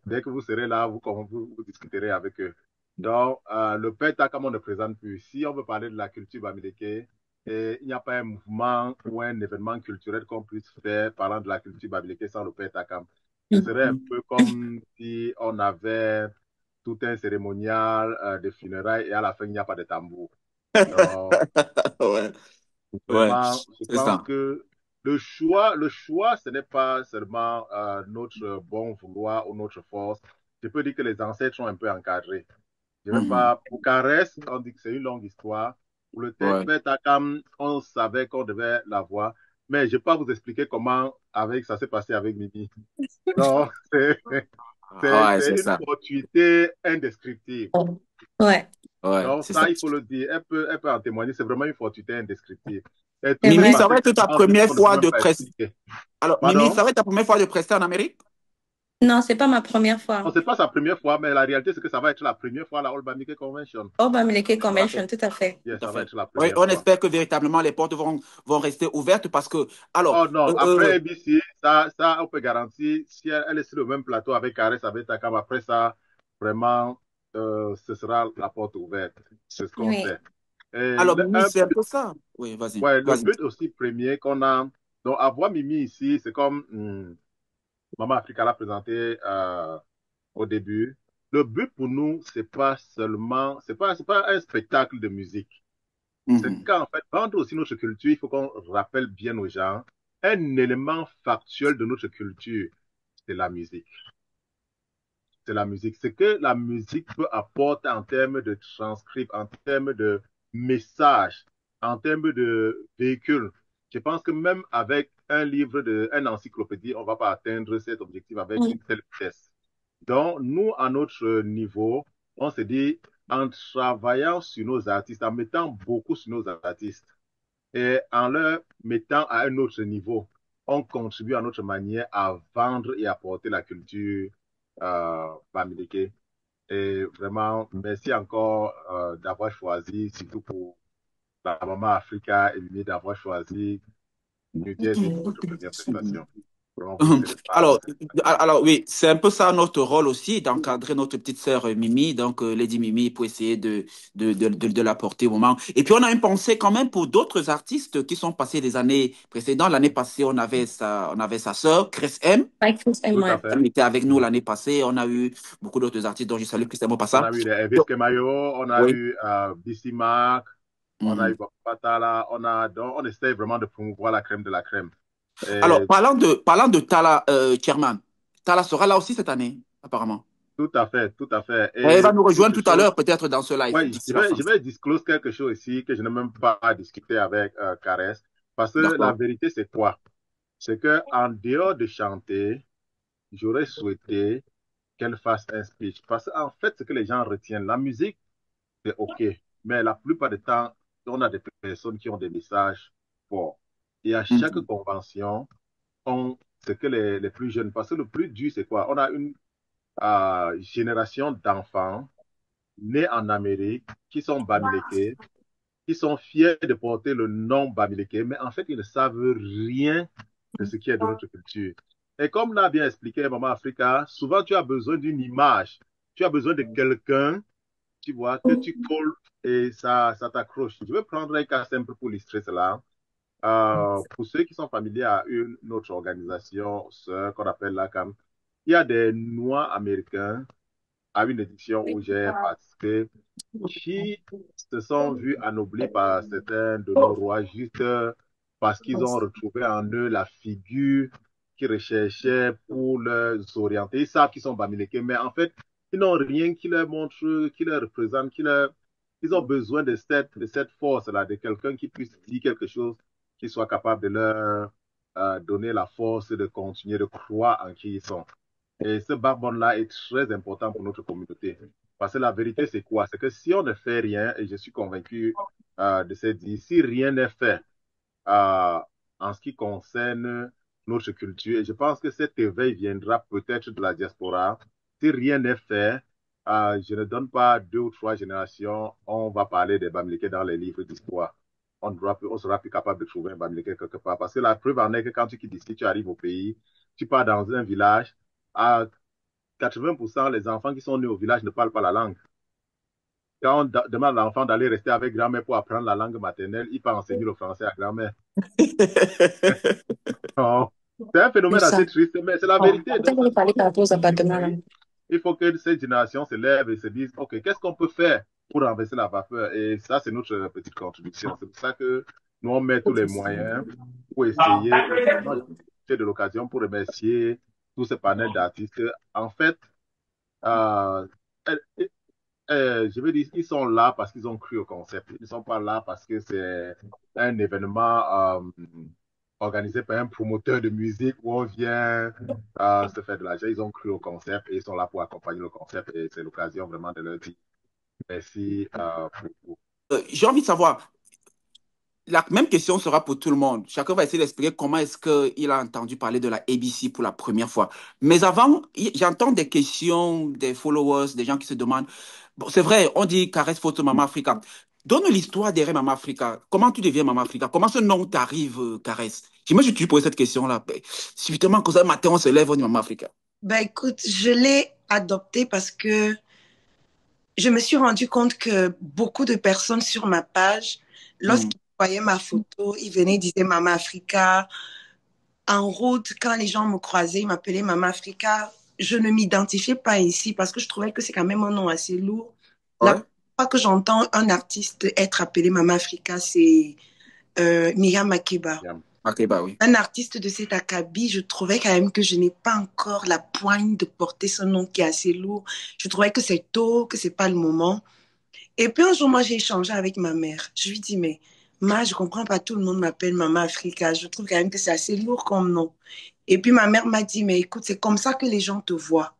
[SPEAKER 6] Dès que vous serez là, vous discuterez avec eux. Donc, le PETA, comme on ne présente plus, si on veut parler de la culture bamileke, et il n'y a pas un mouvement ou un événement culturel qu'on puisse faire parlant de la culture bamileke sans le PETA. Ce serait un peu comme si on avait tout un cérémonial de funérailles et à la fin, il n'y a pas de tambour. Donc,
[SPEAKER 5] Ouais, ouais,
[SPEAKER 6] vraiment, je
[SPEAKER 5] c'est
[SPEAKER 6] pense
[SPEAKER 5] ça.
[SPEAKER 6] que le choix, ce n'est pas seulement notre bon vouloir ou notre force. Je peux dire que les ancêtres sont un peu encadrés. Je vais
[SPEAKER 5] Mhm.
[SPEAKER 6] pas, pour Caresse, on dit que c'est une longue histoire. Pour le
[SPEAKER 5] Ouais.
[SPEAKER 6] Père Takam, on savait qu'on devait l'avoir. Mais je ne vais pas vous expliquer comment ça s'est passé avec Mimi. Donc,
[SPEAKER 5] Ouais,
[SPEAKER 6] c'est
[SPEAKER 5] c'est
[SPEAKER 6] une
[SPEAKER 5] ça.
[SPEAKER 6] fortuité indescriptible.
[SPEAKER 1] Ouais,
[SPEAKER 5] Ouais,
[SPEAKER 6] Donc,
[SPEAKER 5] c'est ça.
[SPEAKER 6] ça, il faut le dire. Elle peut en témoigner. C'est vraiment une fortuité indescriptible. Et
[SPEAKER 1] c'est
[SPEAKER 6] tout s'est
[SPEAKER 5] Mimi,
[SPEAKER 1] vrai.
[SPEAKER 5] ça
[SPEAKER 6] passé
[SPEAKER 5] va être ta
[SPEAKER 6] tellement vite
[SPEAKER 5] première
[SPEAKER 6] qu'on ne peut
[SPEAKER 5] fois
[SPEAKER 6] même
[SPEAKER 5] de
[SPEAKER 6] pas
[SPEAKER 5] presse.
[SPEAKER 6] expliquer.
[SPEAKER 5] Alors, Mimi,
[SPEAKER 6] Pardon?
[SPEAKER 5] ça va être ta première fois de prester en Amérique?
[SPEAKER 1] Non, c'est pas ma première
[SPEAKER 6] Non,
[SPEAKER 1] fois.
[SPEAKER 6] c'est pas sa première fois, mais la réalité, c'est que ça va être la première fois à la All Bamileke Convention.
[SPEAKER 1] Oh, Bamileke
[SPEAKER 5] Tout à fait.
[SPEAKER 1] Convention, tout à fait.
[SPEAKER 6] Yeah,
[SPEAKER 5] Tout à
[SPEAKER 6] ça va
[SPEAKER 5] fait.
[SPEAKER 6] être la
[SPEAKER 5] Oui,
[SPEAKER 6] première
[SPEAKER 5] on
[SPEAKER 6] fois.
[SPEAKER 5] espère que véritablement les portes vont rester ouvertes parce que, alors,
[SPEAKER 6] Oh non, après ABC, ça, on peut garantir, si elle est sur le même plateau avec Kares, avec Takam, après ça, vraiment, ce sera la porte ouverte. C'est ce qu'on
[SPEAKER 1] Oui.
[SPEAKER 6] sait. Et
[SPEAKER 5] alors, Mimi, c'est un peu ça. Oui, vas-y,
[SPEAKER 6] ouais, le
[SPEAKER 5] vas-y.
[SPEAKER 6] but aussi premier qu'on a, donc avoir Mimi ici, c'est comme Maman Africa l'a présenté au début. Le but pour nous, c'est pas seulement, c'est pas un spectacle de musique. C'est
[SPEAKER 5] Mhm.
[SPEAKER 6] qu'en fait, vendre aussi notre culture, il faut qu'on rappelle bien aux gens, un élément factuel de notre culture, c'est la musique. C'est la musique. Ce que la musique peut apporter en termes de transcript, en termes de message, en termes de véhicule. Je pense que même avec un livre, un encyclopédie, on ne va pas atteindre cet objectif avec
[SPEAKER 1] Mm.
[SPEAKER 6] une telle vitesse. Donc, nous, à notre niveau, on se dit, en travaillant sur nos artistes, en mettant beaucoup sur nos artistes, et en leur mettant à un autre niveau, on contribue à notre manière à vendre et à porter la culture bamileke. Et vraiment, merci encore d'avoir choisi, surtout pour la Maman Africa et Mimi, d'avoir choisi New Jersey pour votre première prestation. Vraiment, vous n'hésitez pas.
[SPEAKER 5] Alors, alors oui, c'est un peu ça notre rôle aussi, d'encadrer notre petite sœur Mimi, donc Lady Mimi, pour essayer de la porter au moment. Et puis on a une pensée quand même pour d'autres artistes qui sont passés des années précédentes. L'année passée, on avait sa sœur, Chris M.
[SPEAKER 1] Like Chris et
[SPEAKER 6] Tout
[SPEAKER 1] moi.
[SPEAKER 6] à fait.
[SPEAKER 5] Elle était avec nous l'année passée. On a eu beaucoup d'autres artistes dont je salue Chris M au
[SPEAKER 6] On
[SPEAKER 5] passage.
[SPEAKER 6] a eu les Elvis
[SPEAKER 5] Donc,
[SPEAKER 6] Kemayo, on a
[SPEAKER 5] oui.
[SPEAKER 6] eu BC Mac, on a eu
[SPEAKER 5] Mhm.
[SPEAKER 6] Patala, donc on essaie vraiment de promouvoir la crème de la crème.
[SPEAKER 5] Alors,
[SPEAKER 6] Et
[SPEAKER 5] parlant de Tala Chairman, Tala sera là aussi cette année, apparemment.
[SPEAKER 6] tout à fait, tout à fait.
[SPEAKER 5] Elle va
[SPEAKER 6] Et
[SPEAKER 5] nous rejoindre
[SPEAKER 6] autre
[SPEAKER 5] tout à
[SPEAKER 6] chose,
[SPEAKER 5] l'heure, peut-être dans ce live,
[SPEAKER 6] ouais,
[SPEAKER 5] d'ici la fin.
[SPEAKER 6] je vais disclose quelque chose ici que je n'ai même pas discuté avec Caresse. Parce que la
[SPEAKER 5] D'accord.
[SPEAKER 6] vérité, c'est quoi? C'est que en dehors de chanter, j'aurais souhaité qu'elle fasse un speech. Parce qu'en fait, ce que les gens retiennent, la musique, c'est OK. Mais la plupart du temps, on a des personnes qui ont des messages forts. Et à chaque
[SPEAKER 5] Mhm.
[SPEAKER 6] convention, on, ce que les plus jeunes, parce que le plus dur, c'est quoi? On a une génération d'enfants nés en Amérique qui sont bamileke, qui sont fiers de porter le nom bamileke, mais en fait, ils ne savent rien de ce qui est de notre culture. Et comme l'a bien expliqué Maman Africa, souvent tu as besoin d'une image, tu as besoin de quelqu'un, tu vois, que tu colles et ça t'accroche. Je vais prendre un cas simple pour illustrer cela. Pour ceux qui sont familiers à une autre organisation, ce qu'on appelle la CAM, il y a des Noirs américains à une édition où j'ai participé qui se sont vus anoblis par certains de nos rois juste parce qu'ils ont retrouvé en eux la figure qu'ils recherchaient pour les orienter. Ils savent qu'ils sont bamileke, mais en fait, ils n'ont rien qui leur montre, qui leur représente, ils ont besoin de cette force-là, de quelqu'un qui puisse dire quelque chose, qui soit capable de leur donner la force de continuer de croire en qui ils sont. Et ce backbone-là est très important pour notre communauté. Parce que la vérité, c'est quoi? C'est que si on ne fait rien, et je suis convaincu de cette dit, si rien n'est fait euh, en ce qui concerne notre culture, et je pense que cet éveil viendra peut-être de la diaspora, si rien n'est fait, je ne donne pas 2 ou 3 générations, on va parler des Bamileke dans les livres d'histoire. On sera plus capable de trouver un Bamileke quelque part. Parce que la preuve en est que quand tu quittes ici, tu arrives au pays, tu pars dans un village, à 80%, les enfants qui sont nés au village ne parlent pas la langue. Quand on demande à l'enfant d'aller rester avec grand-mère pour apprendre la langue maternelle, il peut enseigner le français à grand-mère. Oh. C'est un
[SPEAKER 1] C'est
[SPEAKER 6] phénomène
[SPEAKER 1] ça.
[SPEAKER 6] assez triste, mais c'est la
[SPEAKER 1] Bon,
[SPEAKER 6] vérité.
[SPEAKER 1] peut-être
[SPEAKER 6] Donc,
[SPEAKER 1] que vous parlez par rapport aux appartements là.
[SPEAKER 6] il faut que cette génération se lève et se dise, OK, qu'est-ce qu'on peut faire pour renverser la vapeur? Et ça, c'est notre petite contribution. C'est pour ça que nous, on met tous les moyens pour essayer. Et vraiment, j'ai de l'occasion pour remercier tous ces panels d'artistes. En fait, euh, je veux dire, ils sont là parce qu'ils ont cru au concept. Ils ne sont pas là parce que c'est un événement organisé par un promoteur de musique où on vient se faire de l'argent. Ils ont cru au concept et ils sont là pour accompagner le concept. Et c'est l'occasion vraiment de leur dire merci.
[SPEAKER 5] J'ai envie de savoir, la même question sera pour tout le monde. Chacun va essayer d'expliquer comment est-ce qu'il a entendu parler de la ABC pour la première fois. Mais avant, j'entends des questions des followers, des gens qui se demandent, bon, c'est vrai, on dit caresse photo Maman Africa. Donne l'histoire derrière Maman Africa. Comment tu deviens Maman Africa? Comment ce nom t'arrive, caresse? J'imagine que tu poses cette question-là. Ben, subitement, comme ça, un matin, on se lève, on dit Maman Africa.
[SPEAKER 8] Ben écoute, je l'ai adopté parce que je me suis rendu compte que beaucoup de personnes sur ma page,
[SPEAKER 5] Hmm.
[SPEAKER 8] lorsqu'ils voyaient ma photo, ils venaient, ils disaient Mama Africa. En route, quand les gens me croisaient, ils m'appelaient Mama Africa. Je ne m'identifiais pas ici parce que je trouvais que c'est quand même un nom assez lourd. La
[SPEAKER 5] Ouais.
[SPEAKER 8] première fois que j'entends un artiste être appelé Mama Africa, c'est Miriam Makeba.
[SPEAKER 6] Bien.
[SPEAKER 5] Ok, bah oui.
[SPEAKER 8] Un artiste de cet acabit, je trouvais quand même que je n'ai pas encore la poigne de porter ce nom qui est assez lourd. Je trouvais que c'est tôt, que c'est pas le moment. Et puis un jour, moi, j'ai échangé avec ma mère. Je lui dis, mais ma, je comprends pas, tout le monde m'appelle Maman Africa. Je trouve quand même que c'est assez lourd comme nom. Et puis ma mère m'a dit, mais écoute, c'est comme ça que les gens te voient.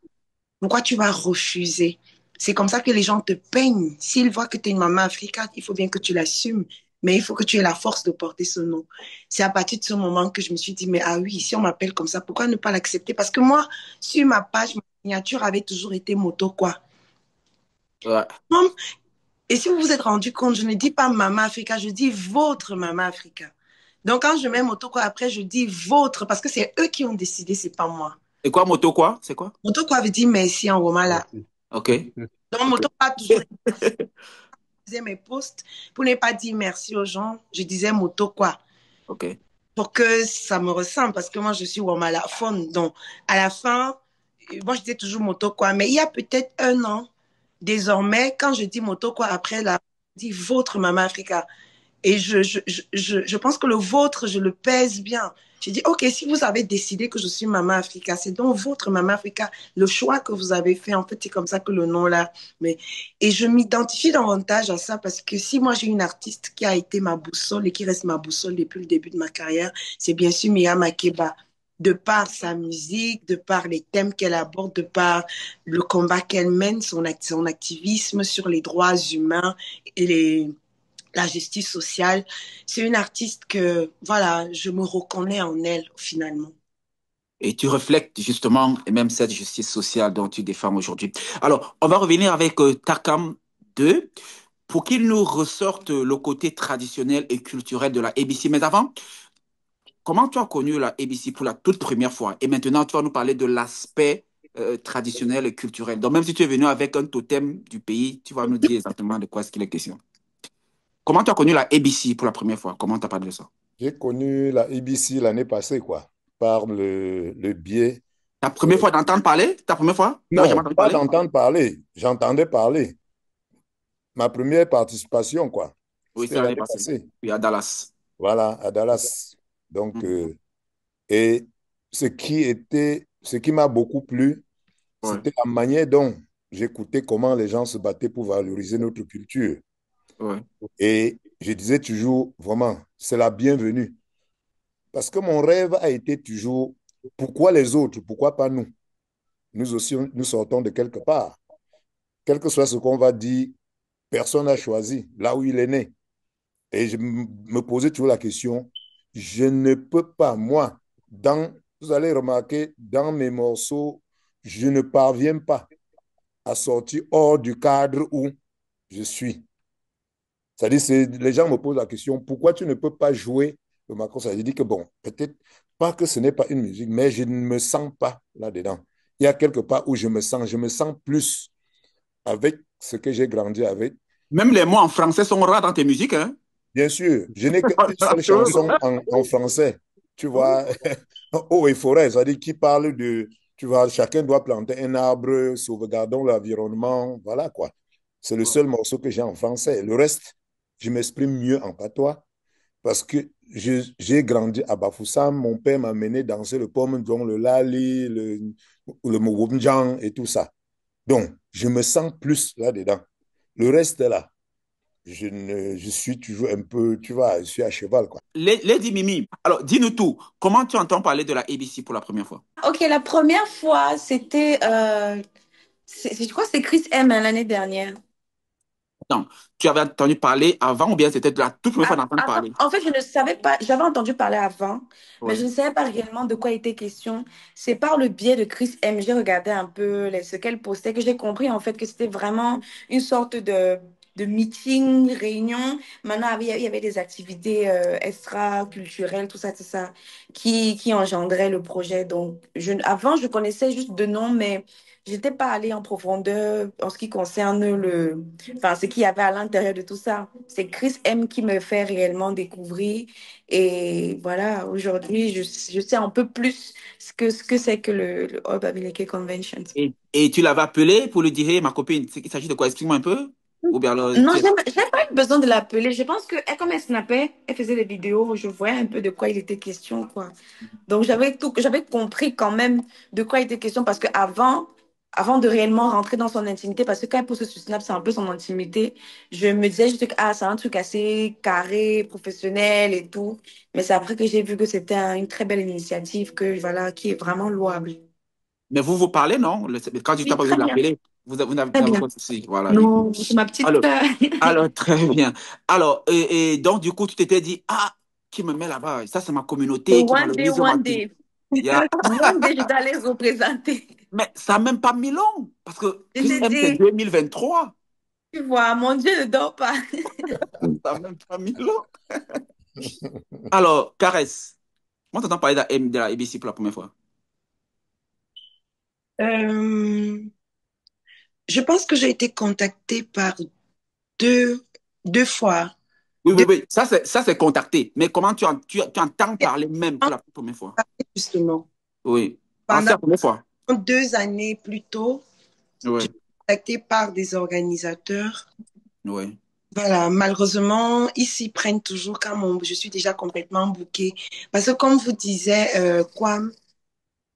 [SPEAKER 8] Pourquoi tu vas refuser? C'est comme ça que les gens te peignent. S'ils voient que tu es une Maman Africa, il faut bien que tu l'assumes. Mais il faut que tu aies la force de porter ce nom. C'est à partir de ce moment que je me suis dit, mais ah oui, si on m'appelle comme ça, pourquoi ne pas l'accepter? Parce que moi, sur ma page, ma signature avait toujours été Moto quoi.
[SPEAKER 5] Ouais.
[SPEAKER 8] Et si vous vous êtes rendu compte, je ne dis pas Maman Africa, je dis votre Maman Africa. Donc quand je mets Moto quoi après, je dis votre parce que c'est eux qui ont décidé, c'est pas moi.
[SPEAKER 5] Et quoi, moto quoi? C'est quoi?
[SPEAKER 8] Moto quoi veut dire merci en Romala.
[SPEAKER 6] Merci.
[SPEAKER 5] Ok.
[SPEAKER 8] Donc
[SPEAKER 5] Ok.
[SPEAKER 8] Moto quoi a toujours faisais mes posts pour ne pas dire merci aux gens, je disais moto quoi
[SPEAKER 5] Ok.
[SPEAKER 8] pour que ça me ressemble parce que moi je suis womalaphone. Donc à la fin, moi je disais toujours moto quoi, mais il y a peut-être un an, désormais, quand je dis moto quoi après la, je dis votre Maman Africa. Et je pense que le vôtre, je le pèse bien. J'ai dit, OK, si vous avez décidé que je suis Maman Africa, c'est donc votre Maman Africa, le choix que vous avez fait. En fait, c'est comme ça que le nom là. Mais, et je m'identifie davantage à ça parce que si moi j'ai une artiste qui a été ma boussole et qui reste ma boussole depuis le début de ma carrière, c'est bien sûr Mia Makeba. De par sa musique, de par les thèmes qu'elle aborde, de par le combat qu'elle mène, son activisme sur les droits humains et la justice sociale. C'est une artiste que, voilà, je me reconnais en elle, finalement.
[SPEAKER 5] Et tu reflètes justement et même cette justice sociale dont tu défends aujourd'hui. Alors, on va revenir avec Takam 2 pour qu'il nous ressorte le côté traditionnel et culturel de la ABC. Mais avant, comment tu as connu la ABC pour la toute première fois? Et maintenant, tu vas nous parler de l'aspect traditionnel et culturel. Donc, même si tu es venu avec un totem du pays, tu vas nous dire exactement de quoi est-ce qu'il est question. Comment tu as connu la ABC pour la première fois? Comment tu as parlé de ça?
[SPEAKER 4] J'ai connu la ABC l'année passée, quoi, par le biais.
[SPEAKER 5] Ta première fois d'entendre parler? Ta première fois? Tu n'avais jamais
[SPEAKER 4] Non,
[SPEAKER 5] entendu
[SPEAKER 4] pas
[SPEAKER 5] parler?
[SPEAKER 4] d'entendre parler. J'entendais parler. Ma première participation, quoi.
[SPEAKER 5] Oui,
[SPEAKER 4] C'était
[SPEAKER 5] c'est l'année
[SPEAKER 4] l'année
[SPEAKER 5] passée.
[SPEAKER 4] passée.
[SPEAKER 5] Oui, à Dallas.
[SPEAKER 4] Voilà, à Dallas. Donc,
[SPEAKER 5] Mhm.
[SPEAKER 4] et ce qui m'a beaucoup plu,
[SPEAKER 5] Ouais,
[SPEAKER 4] c'était la manière dont j'écoutais comment les gens se battaient pour valoriser notre culture.
[SPEAKER 5] ouais.
[SPEAKER 4] Et je disais toujours, vraiment, c'est la bienvenue. Parce que mon rêve a été toujours, pourquoi les autres, pourquoi pas nous? Nous aussi, nous sortons de quelque part. Quel que soit ce qu'on va dire, personne n'a choisi là où il est né. Et je me posais toujours la question, je ne peux pas, moi, vous allez remarquer, dans mes morceaux, je ne parviens pas à sortir hors du cadre où je suis. C'est-à-dire, les gens me posent la question, pourquoi tu ne peux pas jouer le makossa? Je dis que bon, peut-être pas que ce n'est pas une musique, mais je ne me sens pas là-dedans. Il y a quelque part où je me sens plus avec ce que j'ai grandi avec.
[SPEAKER 5] Même les mots en français sont rares dans tes musiques, hein?
[SPEAKER 4] Bien sûr, je n'ai qu'une seule chanson en français, tu vois, eau et forêt, c'est-à-dire qui parle de, tu vois, chacun doit planter un arbre, sauvegardons l'environnement, voilà quoi. C'est le seul morceau que j'ai en français. Le reste, je m'exprime mieux en patois parce que j'ai grandi à Bafoussam. Mon père m'a mené danser le pomme, dont le lali, le mogoumdjang et tout ça. Donc, je me sens plus là-dedans. Le reste là, je suis toujours un peu, tu vois, je suis à cheval, quoi.
[SPEAKER 5] Lady Mimi, alors dis-nous tout. Comment tu entends parler de la ABC pour la première fois?
[SPEAKER 1] Ok, la première fois, c'était, je crois que c'est Chris M hein, l'année dernière.
[SPEAKER 5] Non, tu avais entendu parler avant ou bien c'était la toute première fois d'entendre parler?
[SPEAKER 1] En fait, je ne savais pas, j'avais entendu parler avant, mais je
[SPEAKER 5] Oui.
[SPEAKER 1] ne savais pas réellement de quoi était question. C'est par le biais de Chris M. J'ai regardé un peu ce qu'elle postait, que j'ai compris en fait que c'était vraiment une sorte de meeting, réunion. Maintenant, il y avait des activités extra-culturelles, tout ça, qui engendraient le projet. Donc, avant, je connaissais juste de nom, mais je n'étais pas allée en profondeur en ce qui concerne enfin, ce qu'il y avait à l'intérieur de tout ça. C'est Chris M qui me fait réellement découvrir. Et voilà, aujourd'hui, je sais un peu plus ce que c'est que le All Babilike Convention.
[SPEAKER 5] Et tu l'avais appelé pour lui dire, hey, ma copine, il s'agit de quoi? Explique-moi un peu. Ou bien alors,
[SPEAKER 1] Non, j'ai pas eu besoin de l'appeler. Je pense que comme elle snappait, elle faisait des vidéos, je voyais un peu de quoi il était question, quoi. Donc j'avais compris quand même de quoi il était question parce que avant de réellement rentrer dans son intimité, parce que quand elle pose sur Snap, c'est un peu son intimité, je me disais juste que c'est un truc assez carré, professionnel et tout. Mais c'est après que j'ai vu que c'était une très belle initiative que voilà, qui est vraiment louable.
[SPEAKER 5] mais vous vous parlez, non? Quand tu t'as
[SPEAKER 1] Oui,
[SPEAKER 5] pas besoin
[SPEAKER 1] très
[SPEAKER 5] de
[SPEAKER 1] bien,
[SPEAKER 5] l'appeler, vous
[SPEAKER 1] très
[SPEAKER 5] n'avez
[SPEAKER 1] bien.
[SPEAKER 5] pas de souci. Voilà.
[SPEAKER 1] Non, c'est ma petite
[SPEAKER 5] Alors,
[SPEAKER 1] sœur.
[SPEAKER 5] alors, très bien. Alors, et donc, du coup, tu t'étais dit, ah, qui me met là-bas? Ça, c'est ma communauté qui valorise ma
[SPEAKER 1] One
[SPEAKER 5] culture.
[SPEAKER 1] day.
[SPEAKER 5] Il y a-
[SPEAKER 1] One day, je dois les représenter.
[SPEAKER 5] Mais ça n'a même pas 1000 ans, parce que
[SPEAKER 1] Je
[SPEAKER 5] Chris
[SPEAKER 1] te
[SPEAKER 5] M, c'est
[SPEAKER 1] dis,
[SPEAKER 5] 2023.
[SPEAKER 1] tu vois, mon Dieu ne dort pas.
[SPEAKER 5] Ça n'a même pas 1000 ans. Alors, Caresse, moi, t'entends parler de la ABC pour la première fois.
[SPEAKER 8] Euh, je pense que j'ai été contactée par deux, deux fois.
[SPEAKER 5] Oui, oui,
[SPEAKER 8] Deux,
[SPEAKER 5] oui, ça, c'est contacté. Mais comment tu entends parler même pour la première fois?
[SPEAKER 8] justement.
[SPEAKER 5] Oui. Ah, c'est
[SPEAKER 8] Pendant
[SPEAKER 5] la première fois.
[SPEAKER 8] 2 années plus tôt, j'ai
[SPEAKER 5] Oui,
[SPEAKER 8] été contactée par des organisateurs.
[SPEAKER 5] oui.
[SPEAKER 8] Voilà, malheureusement, ils s'y prennent toujours quand je suis déjà complètement bookée. Parce que comme vous disiez, quoi,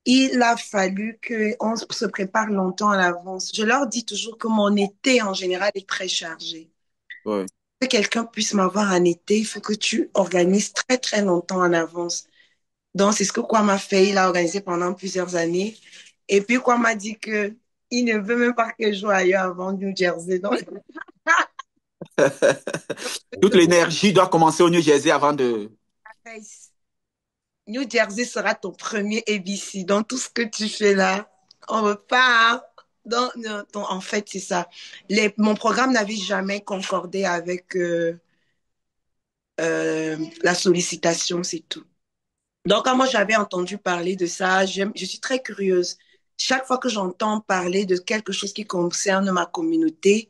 [SPEAKER 8] il a fallu qu'on se prépare longtemps à l'avance. Je leur dis toujours que mon été en général est très chargé.
[SPEAKER 5] Oui.
[SPEAKER 8] Que quelqu'un puisse m'avoir en été, il faut que tu organises très très longtemps en avance. Donc c'est ce que Kwame a fait. Il a organisé pendant plusieurs années. Et puis Kwame a dit que il ne veut même pas que je joue ailleurs avant New Jersey. Donc,
[SPEAKER 5] Toute l'énergie doit commencer au New Jersey avant de...
[SPEAKER 8] New Jersey sera ton premier ABC. Donc tout ce que tu fais là, on ne veut pas. Hein. Donc, non, en fait, c'est ça. Mon programme n'avait jamais concordé avec la sollicitation, c'est tout. Donc, quand moi j'avais entendu parler de ça, je suis très curieuse. Chaque fois que j'entends parler de quelque chose qui concerne ma communauté,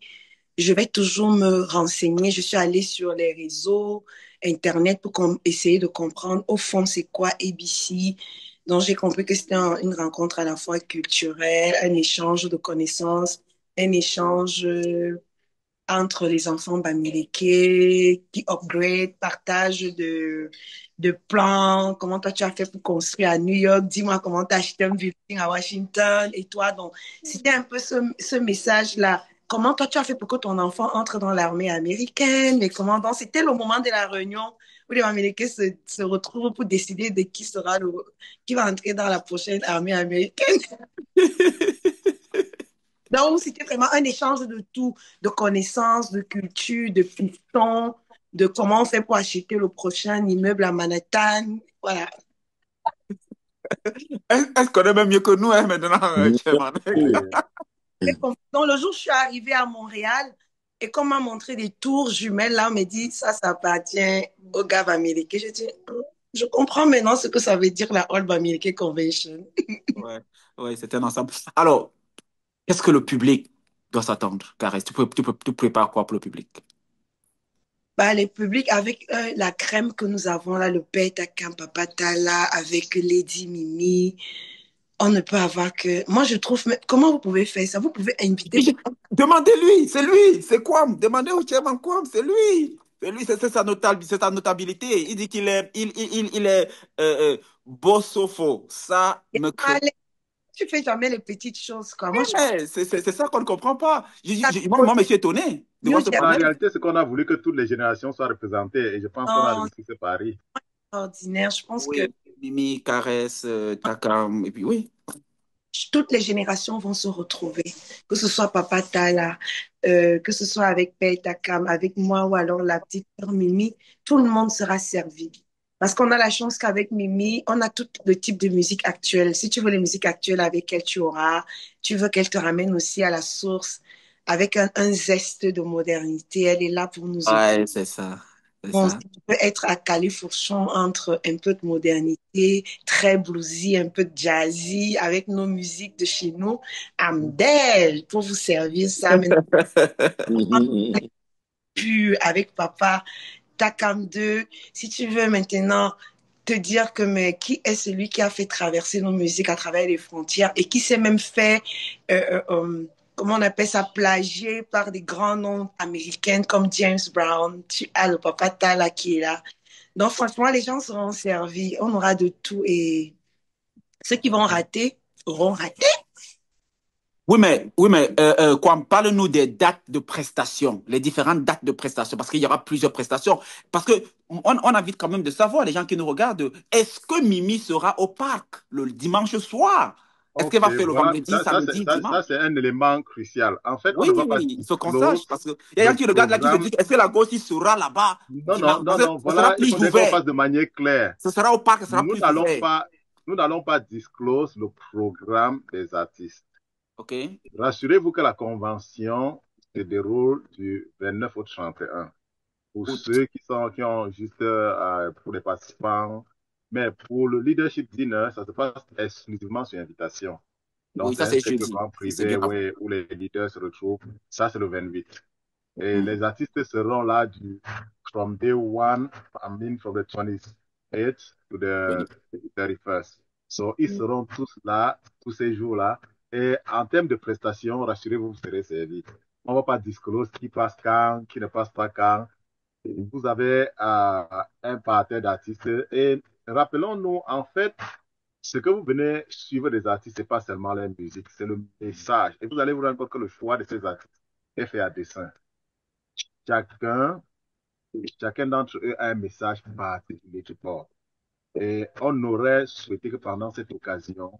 [SPEAKER 8] je vais toujours me renseigner. Je suis allée sur les réseaux, Internet, pour essayer de comprendre au fond c'est quoi ABC. Donc, j'ai compris que c'était une rencontre à la fois culturelle, un échange de connaissances, un échange entre les enfants bamileke, qui upgrade, partage de plans, comment toi tu as fait pour construire à New York, dis-moi comment tu as acheté un building à Washington, et toi, donc, c'était un peu ce message-là. Comment toi tu as fait pour que ton enfant entre dans l'armée américaine, mais comment, donc, c'était le moment de la réunion où les Américains se retrouvent pour décider de qui va entrer dans la prochaine armée américaine. Donc, c'était vraiment un échange de tout, de connaissances, de culture, de piston, de comment on fait pour acheter le prochain immeuble à Manhattan. Voilà.
[SPEAKER 5] Elle connaît même mieux que nous, hein, maintenant, Chairman.
[SPEAKER 8] Donc, le jour où je suis arrivée à Montréal, et qu'on m'a montré des tours jumelles, là, on m'a dit, ça appartient au gars américain. Je dis, je comprends maintenant ce que ça veut dire la All Bamileke Convention.
[SPEAKER 5] Ouais, ouais, c'est un ensemble. Alors, qu'est-ce que le public doit s'attendre, Caresse? Tu prépares quoi pour le public?
[SPEAKER 8] Bah, les publics avec la crème que nous avons là, le Peta Kampapatala, avec Lady Mimi, on ne peut avoir que. Moi, je trouve. Mais comment vous pouvez faire ça? Vous pouvez inviter.
[SPEAKER 5] Demandez-lui, c'est lui, c'est Kwame. Demandez au chairman Kwame, c'est lui. C'est lui, c'est sa notabilité. Il dit qu'il est, il est bossofo. Ça me crée.
[SPEAKER 8] Allez, tu fais jamais les petites choses, quoi. Moi, je
[SPEAKER 5] Mais c'est ça qu'on ne comprend pas. Moi, je suis étonné de
[SPEAKER 8] New
[SPEAKER 5] voir ce
[SPEAKER 8] Jersey,
[SPEAKER 6] En
[SPEAKER 5] problème.
[SPEAKER 6] réalité, c'est qu'on a voulu que toutes les générations soient représentées et je pense qu'on a
[SPEAKER 8] non,
[SPEAKER 6] réussi ce pari.
[SPEAKER 8] c'est ordinaire. Je pense que
[SPEAKER 5] Oui, Mimi, Caresse, Takam, et puis oui.
[SPEAKER 8] toutes les générations vont se retrouver, que ce soit Papa Tala, que ce soit avec Pei Takam, avec moi ou alors la petite sœur Mimi, tout le monde sera servi. Parce qu'on a la chance qu'avec Mimi, on a tout le type de musique actuelle. Si tu veux les musiques actuelles avec elle, tu auras. Tu veux qu'elle te ramène aussi à la source avec un zeste de modernité. Elle est là pour nous offrir.
[SPEAKER 5] Ouais, c'est ça. C'est
[SPEAKER 8] On
[SPEAKER 5] ça.
[SPEAKER 8] peut être à califourchon entre un peu de modernité, très bluesy, un peu de jazzy, avec nos musiques de chez nous. Amdel, pour vous servir ça. Maintenant, plus avec papa, Takam 2. Si tu veux maintenant te dire que mais qui est celui qui a fait traverser nos musiques à travers les frontières et qui s'est même fait comment on appelle ça, plagié par des grands noms américains comme James Brown. Tu as le papa Tala qui est là. Donc, franchement, les gens seront servis. On aura de tout et ceux qui vont rater auront raté.
[SPEAKER 5] Kwam, parle-nous des dates de prestation, les différentes dates de prestation, parce qu'il y aura plusieurs prestations. Parce que on a envie quand même de savoir, les gens qui nous regardent, est-ce que Mimi sera au parc le dimanche soir? Est-ce qu'elle
[SPEAKER 6] Ok,
[SPEAKER 5] va faire le
[SPEAKER 6] voilà,
[SPEAKER 5] vendredi, samedi,
[SPEAKER 6] ça,
[SPEAKER 5] dimanche?
[SPEAKER 6] c'est un élément crucial. En fait, on
[SPEAKER 5] Oui,
[SPEAKER 6] ne va pas
[SPEAKER 5] il faut qu'on sache,
[SPEAKER 6] disclose
[SPEAKER 5] parce qu'il y a des
[SPEAKER 6] le
[SPEAKER 5] gens qui regardent là, qui se
[SPEAKER 6] programme.
[SPEAKER 5] disent, est-ce que la gosse il sera là-bas
[SPEAKER 6] Non, non,
[SPEAKER 5] dimanche?
[SPEAKER 6] non,
[SPEAKER 5] Parce que
[SPEAKER 6] non,
[SPEAKER 5] ce sera
[SPEAKER 6] voilà, il
[SPEAKER 5] plus
[SPEAKER 6] faudrait qu'on
[SPEAKER 5] ouvert.
[SPEAKER 6] fasse de manière claire.
[SPEAKER 5] Ce sera au parc, ce sera
[SPEAKER 6] Nous
[SPEAKER 5] plus ouvert.
[SPEAKER 6] nous n'allons pas disclose le programme des artistes.
[SPEAKER 5] OK?
[SPEAKER 6] Rassurez-vous que la convention se déroule du 29 au 31. Pour
[SPEAKER 5] Août.
[SPEAKER 6] ceux qui ont juste pour les participants. Mais pour le leadership dinner, ça se passe exclusivement sur invitation. Donc,
[SPEAKER 5] Oui,
[SPEAKER 6] c'est
[SPEAKER 5] ça
[SPEAKER 6] un
[SPEAKER 5] c'est
[SPEAKER 6] cercle
[SPEAKER 5] jeudi.
[SPEAKER 6] grand
[SPEAKER 5] C'est
[SPEAKER 6] privé
[SPEAKER 5] bien avant.
[SPEAKER 6] ouais, où les leaders se retrouvent. Ça, c'est le 28. Et
[SPEAKER 5] Mm.
[SPEAKER 6] les artistes seront là from day one, I mean from the 28th to the 31st. So, ils seront tous là, tous ces jours-là. Et en termes de prestations, rassurez-vous, vous serez servis. On ne va pas disclose qui passe quand, qui ne passe pas quand. Vous avez un parterre d'artistes. Et rappelons-nous, en fait, ce que vous venez suivre des artistes, ce n'est pas seulement la musique, c'est le message. Et vous allez vous rendre compte que le choix de ces artistes est fait à dessein. Chacun, chacun d'entre eux a un message particulier qui porte. Et on aurait souhaité que pendant cette occasion,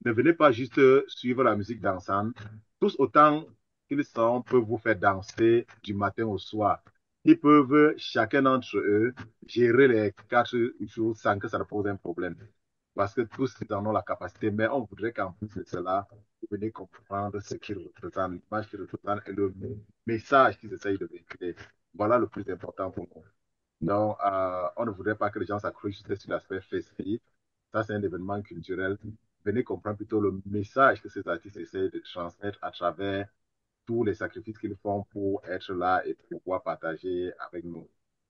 [SPEAKER 6] ne venez pas juste suivre la musique dansante. Tous autant qu'ils sont peuvent vous faire danser du matin au soir. Ils peuvent, chacun d'entre eux, gérer les 4 jours sans que ça ne pose un problème. Parce que tous ils en ont la capacité, mais on voudrait qu'en plus de cela, vous venez comprendre ce qu'ils représentent, l'image qu'ils représentent et le message qu'ils essayent de véhiculer. Voilà le plus important pour nous. Donc, on ne voudrait pas que les gens s'accrochent juste sur l'aspect festif. Ça, c'est un événement culturel. Venez comprendre plutôt le message que ces artistes essaient de transmettre à travers tous les sacrifices qu'ils font pour être là et pour pouvoir partager avec nous.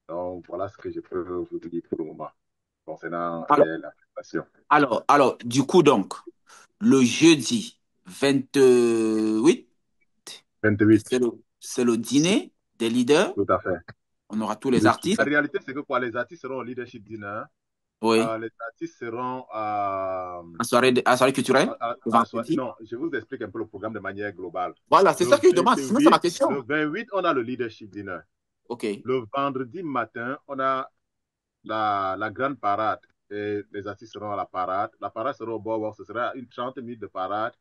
[SPEAKER 6] Donc, voilà ce que je peux vous dire pour le moment concernant
[SPEAKER 5] Alors,
[SPEAKER 6] la présentation.
[SPEAKER 5] du coup, donc, le jeudi 28,
[SPEAKER 6] 28,
[SPEAKER 5] c'est le dîner des leaders.
[SPEAKER 6] tout à fait.
[SPEAKER 5] On aura tous les
[SPEAKER 6] La
[SPEAKER 5] artistes.
[SPEAKER 6] réalité, c'est que quoi, les artistes seront au leadership dinner.
[SPEAKER 5] Oui.
[SPEAKER 6] Les artistes seront
[SPEAKER 5] En soirée culturelle, le vendredi.
[SPEAKER 6] non, je vous explique un peu le programme de manière globale.
[SPEAKER 5] Voilà, c'est ça que je demande. Sinon, c'est ma
[SPEAKER 6] Le
[SPEAKER 5] question.
[SPEAKER 6] 28, on a le leadership dinner.
[SPEAKER 5] OK.
[SPEAKER 6] Le vendredi matin, on a la grande parade. Et les artistes seront à la parade. La parade sera au boardwalk. Ce sera une 30 minutes de parade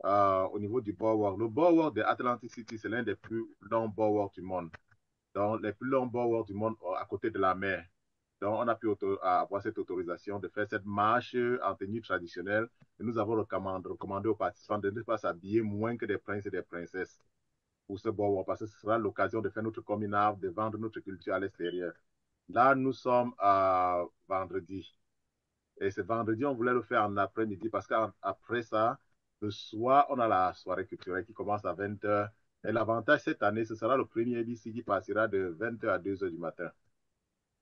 [SPEAKER 6] au niveau du boardwalk. Le boardwalk de Atlantic City, c'est l'un des plus longs boardwalks du monde. Donc, les plus longs boardwalks du monde à côté de la mer. Donc, on a pu avoir cette autorisation de faire cette marche en tenue traditionnelle. Et nous avons recommandé aux participants de ne pas s'habiller moins que des princes et des princesses pour ce boardwalk, parce que ce sera l'occasion de faire notre coming out, de vendre notre culture à l'extérieur. Là, nous sommes vendredi. Et ce vendredi, on voulait le faire en après-midi parce qu'après ça, le soir, on a la soirée culturelle qui commence à 20h. Et l'avantage cette année, ce sera le premier ici qui passera de 20h à 2h du matin.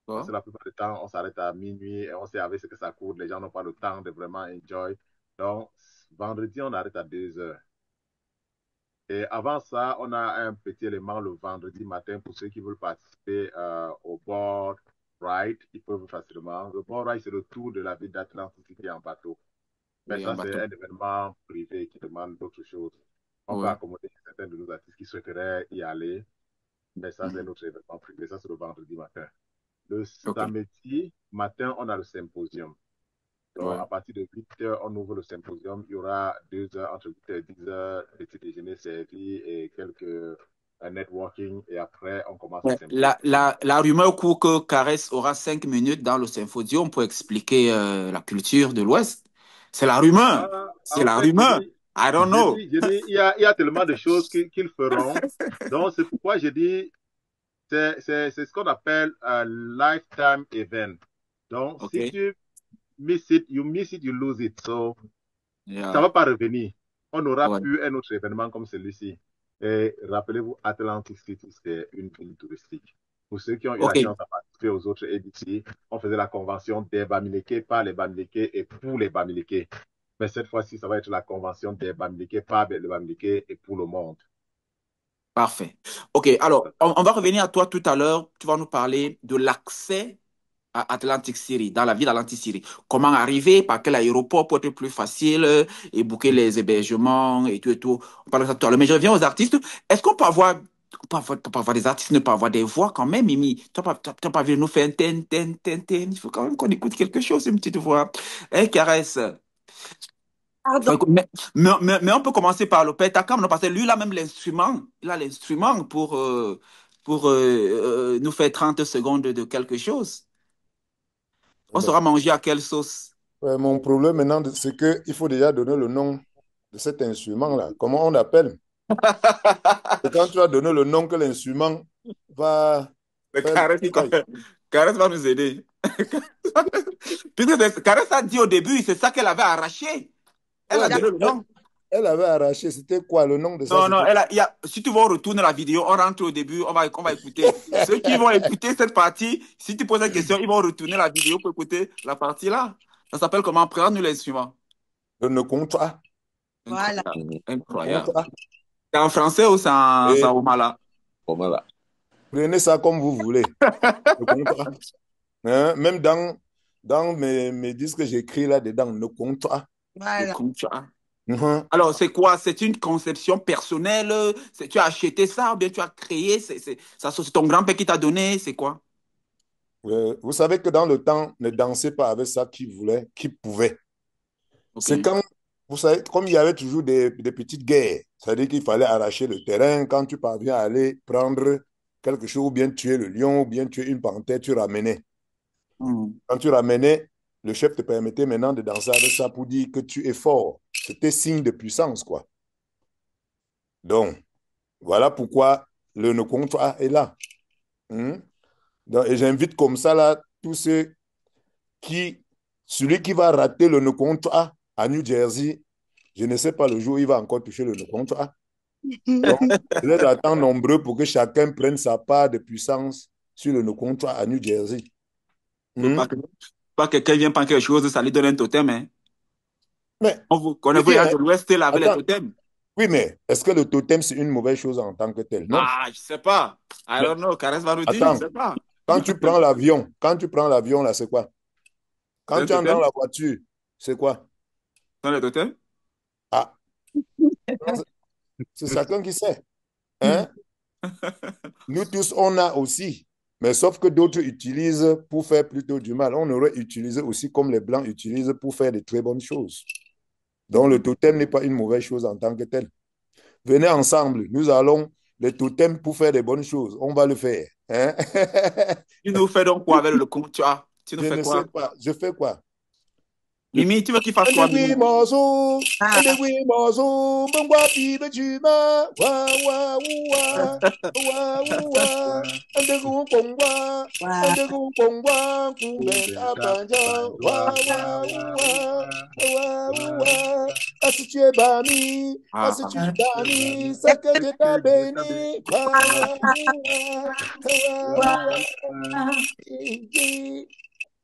[SPEAKER 6] Parce que la plupart du temps, on s'arrête à minuit et on sait avec ce que ça coûte. Les gens n'ont pas le temps de vraiment enjoy. Donc, vendredi, on arrête à 2h. Et avant ça, on a un petit élément le vendredi matin pour ceux qui veulent participer au board ride. Ils peuvent facilement. Le board ride, c'est le tour de la ville d'Atlantic City en bateau. Mais
[SPEAKER 5] Oui, en
[SPEAKER 6] ça, c'est
[SPEAKER 5] bateau.
[SPEAKER 6] un événement privé qui demande d'autres choses. On peut
[SPEAKER 5] Oui.
[SPEAKER 6] accommoder certains de nos artistes qui souhaiteraient y aller. Mais ça, c'est notre événement privé. Ça, c'est le vendredi matin. Le
[SPEAKER 5] OK.
[SPEAKER 6] samedi matin, on a le symposium. Donc,
[SPEAKER 5] Ouais.
[SPEAKER 6] à partir de 8 heures, on ouvre le symposium. Il y aura 2 heures, entre 8 et 10 heures, petit déjeuner servi et quelques networking. Et après, on commence le
[SPEAKER 5] Ouais.
[SPEAKER 6] symposium.
[SPEAKER 5] La rumeur court que Caresse aura 5 minutes dans le symposium pour expliquer la culture de l'Ouest. C'est la rumeur. C'est
[SPEAKER 6] En
[SPEAKER 5] la
[SPEAKER 6] fait,
[SPEAKER 5] rumeur. I don't know.
[SPEAKER 6] il y a tellement de choses qu'ils feront. Donc, c'est pourquoi je dis, c'est ce qu'on appelle un lifetime event. Donc, si
[SPEAKER 5] OK.
[SPEAKER 6] tu miss it, you lose it. So, ça ne
[SPEAKER 5] Yeah.
[SPEAKER 6] va pas revenir. On n'aura
[SPEAKER 5] Ouais.
[SPEAKER 6] plus un autre événement comme celui-ci. Et rappelez-vous, Atlantic City, c'est une ville touristique. Pour ceux qui ont eu la
[SPEAKER 5] OK.
[SPEAKER 6] chance de participer aux autres éditions, on faisait la convention des Bamileke, par les Bamileke et pour les Bamileke. Mais cette fois-ci, ça va être la convention des Bamileke, par les Bamileke et pour le monde.
[SPEAKER 5] Parfait. OK. Alors, on va revenir à toi tout à l'heure. Tu vas nous parler de l'accès à Atlantic City, dans la ville d'Atlantic City. Comment arriver, par quel aéroport pour être plus facile et booker les hébergements et tout et tout. On parle de ça tout à l'heure. Mais je reviens aux artistes. Est-ce qu'on peut avoir, des artistes, ne pas avoir des voix quand même, Mimi? Tu n'as pas vu nous faire un ten, ten, ten, ten. Il faut quand même qu'on écoute quelque chose, une petite voix. Eh, Caresse.
[SPEAKER 8] Pardon.
[SPEAKER 5] Mais on peut commencer par le Père Takam, non, parce que lui, il a même l'instrument. Il a l'instrument pour nous faire 30 secondes de quelque chose. On
[SPEAKER 4] Ben,
[SPEAKER 5] sera mangé à quelle sauce?
[SPEAKER 4] mon problème maintenant, c'est qu'il faut déjà donner le nom de cet instrument-là. Comment on l'appelle? Et quand tu as donné le nom que l'instrument va
[SPEAKER 5] Mais
[SPEAKER 4] faire le travail.
[SPEAKER 5] Caresse va nous aider. Puisque Caresse a dit au début, c'est ça qu'elle avait arraché. Elle
[SPEAKER 4] Ouais,
[SPEAKER 5] a
[SPEAKER 4] mais
[SPEAKER 5] donné le nom.
[SPEAKER 4] elle avait arraché. C'était quoi le nom de ça?
[SPEAKER 5] Non, non,
[SPEAKER 4] C'était
[SPEAKER 5] si tu vas retourner la vidéo, on rentre au début, on va écouter. Ceux qui vont écouter cette partie, si tu poses une question, ils vont retourner la vidéo pour écouter la partie là. Ça s'appelle comment? Présente-nous l'instrument.
[SPEAKER 4] le ne compta.
[SPEAKER 8] Voilà.
[SPEAKER 5] Incroyable.
[SPEAKER 4] Ne
[SPEAKER 5] Incroyable.
[SPEAKER 4] compta.
[SPEAKER 5] C'est en français ou c'est
[SPEAKER 4] Et
[SPEAKER 5] en Omala?
[SPEAKER 7] Voilà.
[SPEAKER 4] prenez ça comme vous voulez. Ne compta. Hein? Même dans mes disques que j'écris là-dedans, ne compta.
[SPEAKER 8] Voilà.
[SPEAKER 4] Mhm.
[SPEAKER 5] Alors, c'est quoi? C'est une conception personnelle? Tu as acheté ça ou bien tu as créé? C'est ton grand-père qui t'a donné? C'est quoi?
[SPEAKER 4] Vous savez que dans le temps, ne dansez pas avec ça qui voulait, qui pouvait. C'est
[SPEAKER 5] OK.
[SPEAKER 4] quand, vous savez, comme il y avait toujours des petites guerres, c'est-à-dire qu'il fallait arracher le terrain. Quand tu parviens à aller prendre quelque chose, ou bien tuer le lion, ou bien tuer une panthère, tu ramenais.
[SPEAKER 5] Hmm.
[SPEAKER 4] Quand tu ramenais, le chef te permettait maintenant de danser avec ça pour dire que tu es fort. C'était signe de puissance, quoi. Donc, voilà pourquoi le ne compte pas est là. Hmm? Donc, et j'invite comme ça, là, tous ceux qui, celui qui va rater le ne compte pas à New Jersey, je ne sais pas le jour où il va encore toucher le ne compte pas. Donc, je les attends nombreux pour que chacun prenne sa part de puissance sur le ne compte pas à New Jersey. Hmm?
[SPEAKER 5] Pas quelqu'un vient prendre quelque chose, ça lui donne un totem, hein.
[SPEAKER 4] Mais,
[SPEAKER 5] On vous connaît,
[SPEAKER 4] qui
[SPEAKER 5] voyage
[SPEAKER 4] est-
[SPEAKER 5] de l'Ouest, là, avec les
[SPEAKER 4] attends,
[SPEAKER 5] totems.
[SPEAKER 4] oui, mais est-ce que le totem, c'est une mauvaise chose en tant que tel? Non.
[SPEAKER 5] Ah, je sais pas. I
[SPEAKER 4] Mais,
[SPEAKER 5] don't know. Caresse va nous dire, je
[SPEAKER 4] attends,
[SPEAKER 5] sais pas.
[SPEAKER 4] quand tu prends l'avion, là, c'est quoi?
[SPEAKER 5] C'est
[SPEAKER 4] Quand
[SPEAKER 5] un
[SPEAKER 4] tu entres dans
[SPEAKER 5] totem?
[SPEAKER 4] la voiture, c'est quoi?
[SPEAKER 5] Dans les totems?
[SPEAKER 4] Ah, c'est chacun qui sait. Hein? Nous tous, on a aussi. Mais sauf que d'autres utilisent pour faire plutôt du mal. On aurait utilisé aussi comme les Blancs utilisent pour faire de très bonnes choses. Donc le totem n'est pas une mauvaise chose en tant que tel. Venez ensemble, nous allons le totem pour faire des bonnes choses. On va le faire. Hein?
[SPEAKER 5] Tu nous fais donc quoi avec le compte? Tu nous
[SPEAKER 4] Je
[SPEAKER 5] fais
[SPEAKER 4] ne sais
[SPEAKER 5] quoi?
[SPEAKER 4] pas. Je fais quoi?
[SPEAKER 5] Mimi, tu veux qu'il fasse quoi, Mimi?
[SPEAKER 8] Ah,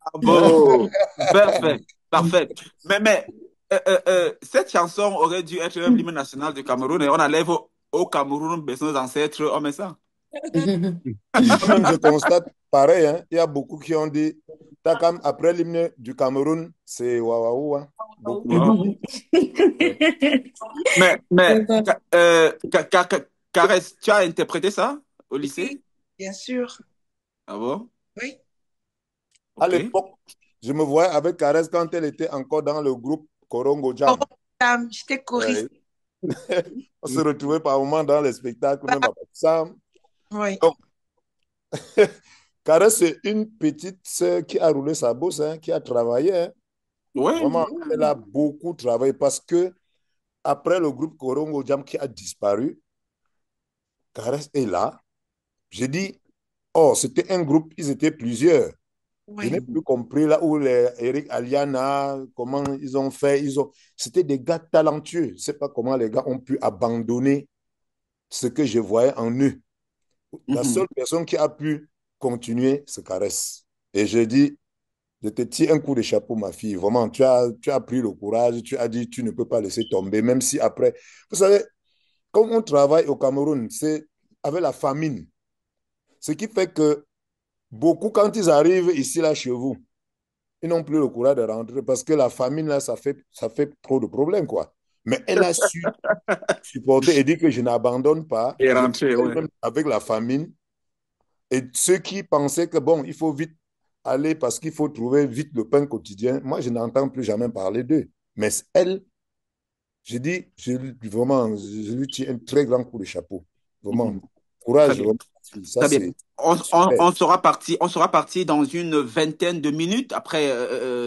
[SPEAKER 5] Ah, bravo. Parfait. Parfait. Mais cette chanson aurait dû être un hymne national du Cameroun et on enlève au Cameroun, mais nos ancêtres, on met ça.
[SPEAKER 4] Moi-même, je constate pareil. Hein, il y a beaucoup qui ont dit, Takam, après l'hymne du Cameroun, c'est Wawaoua. Beaucoup.
[SPEAKER 5] Wow. Mais Caresse, tu as interprété ça au lycée?
[SPEAKER 8] bien sûr.
[SPEAKER 5] Ah bon?
[SPEAKER 8] Oui.
[SPEAKER 4] À
[SPEAKER 5] OK.
[SPEAKER 4] l'époque, Je me voyais avec Caresse quand elle était encore dans le groupe Korongo Jam.
[SPEAKER 8] J'étais choriste.
[SPEAKER 4] On se retrouvait par moments dans les spectacles, même à Sam.
[SPEAKER 8] Oui.
[SPEAKER 4] Donc, Caresse, c'est une petite sœur qui a roulé sa bosse, hein, qui a travaillé. Hein.
[SPEAKER 5] Ouais.
[SPEAKER 4] Vraiment, elle a beaucoup travaillé parce que après le groupe Korongo Jam qui a disparu, Caresse est là. J'ai dit, oh, c'était un groupe, ils étaient plusieurs. Je n'ai plus compris là où les Eric Aliana, comment ils ont fait. C'était des gars talentueux. Je ne sais pas comment les gars ont pu abandonner ce que je voyais en eux. La seule personne qui a pu continuer, c'est Caresse. Et je dis, je te tire un coup de chapeau, ma fille. Vraiment, tu as pris le courage, tu as dit, tu ne peux pas laisser tomber, même si après. Vous savez, comme on travaille au Cameroun, c'est avec la famine. Ce qui fait que beaucoup, quand ils arrivent ici, là, chez vous, ils n'ont plus le courage de rentrer parce que la famine, là, ça fait trop de problèmes, quoi. Mais elle a su supporter et dire que je n'abandonne pas.
[SPEAKER 5] Et rentrer, ouais.
[SPEAKER 4] Même avec la famine. Et ceux qui pensaient que, bon, il faut vite aller parce qu'il faut trouver vite le pain quotidien, moi, je n'entends plus jamais parler d'eux. Mais elle, je dis, vraiment, je lui tire un très grand coup de chapeau. Vraiment, courage.
[SPEAKER 5] Très bien.
[SPEAKER 4] Vraiment. Ça,
[SPEAKER 5] Très bien.
[SPEAKER 4] c'est
[SPEAKER 5] On
[SPEAKER 4] super.
[SPEAKER 5] sera parti dans une vingtaine de minutes. Après,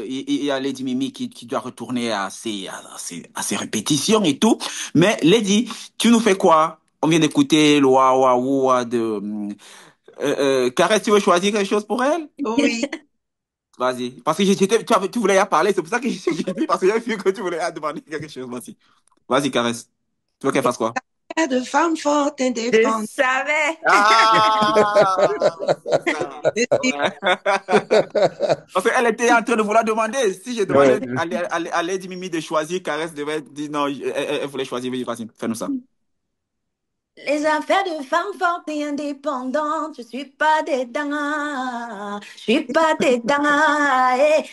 [SPEAKER 5] il y a Lady Mimi qui doit retourner à ses répétitions et tout. Mais Lady, tu nous fais quoi? On vient d'écouter le Wa Wa Wa de Caresse, tu veux choisir quelque chose pour elle?
[SPEAKER 8] Oui.
[SPEAKER 5] Vas-y. Parce que tu voulais y parler, c'est pour ça que j'ai dit, parce que j'ai vu que tu voulais y demander quelque chose. Vas-y. Vas-y, Caresse. Tu veux qu'elle fasse quoi?
[SPEAKER 8] De femmes fortes,
[SPEAKER 1] Je
[SPEAKER 8] indépendantes.
[SPEAKER 1] savais.
[SPEAKER 5] Ah, c'est ça. Ouais. Parce qu'elle était en train de vouloir demander. Si j'ai demandé
[SPEAKER 4] Ouais.
[SPEAKER 5] à Lady Mimi de choisir, Caresse devait dire non, elle voulait choisir. Vas-y, fais-nous ça.
[SPEAKER 1] Les affaires de femmes fortes et indépendantes, je suis pas dedans, je suis pas dedans,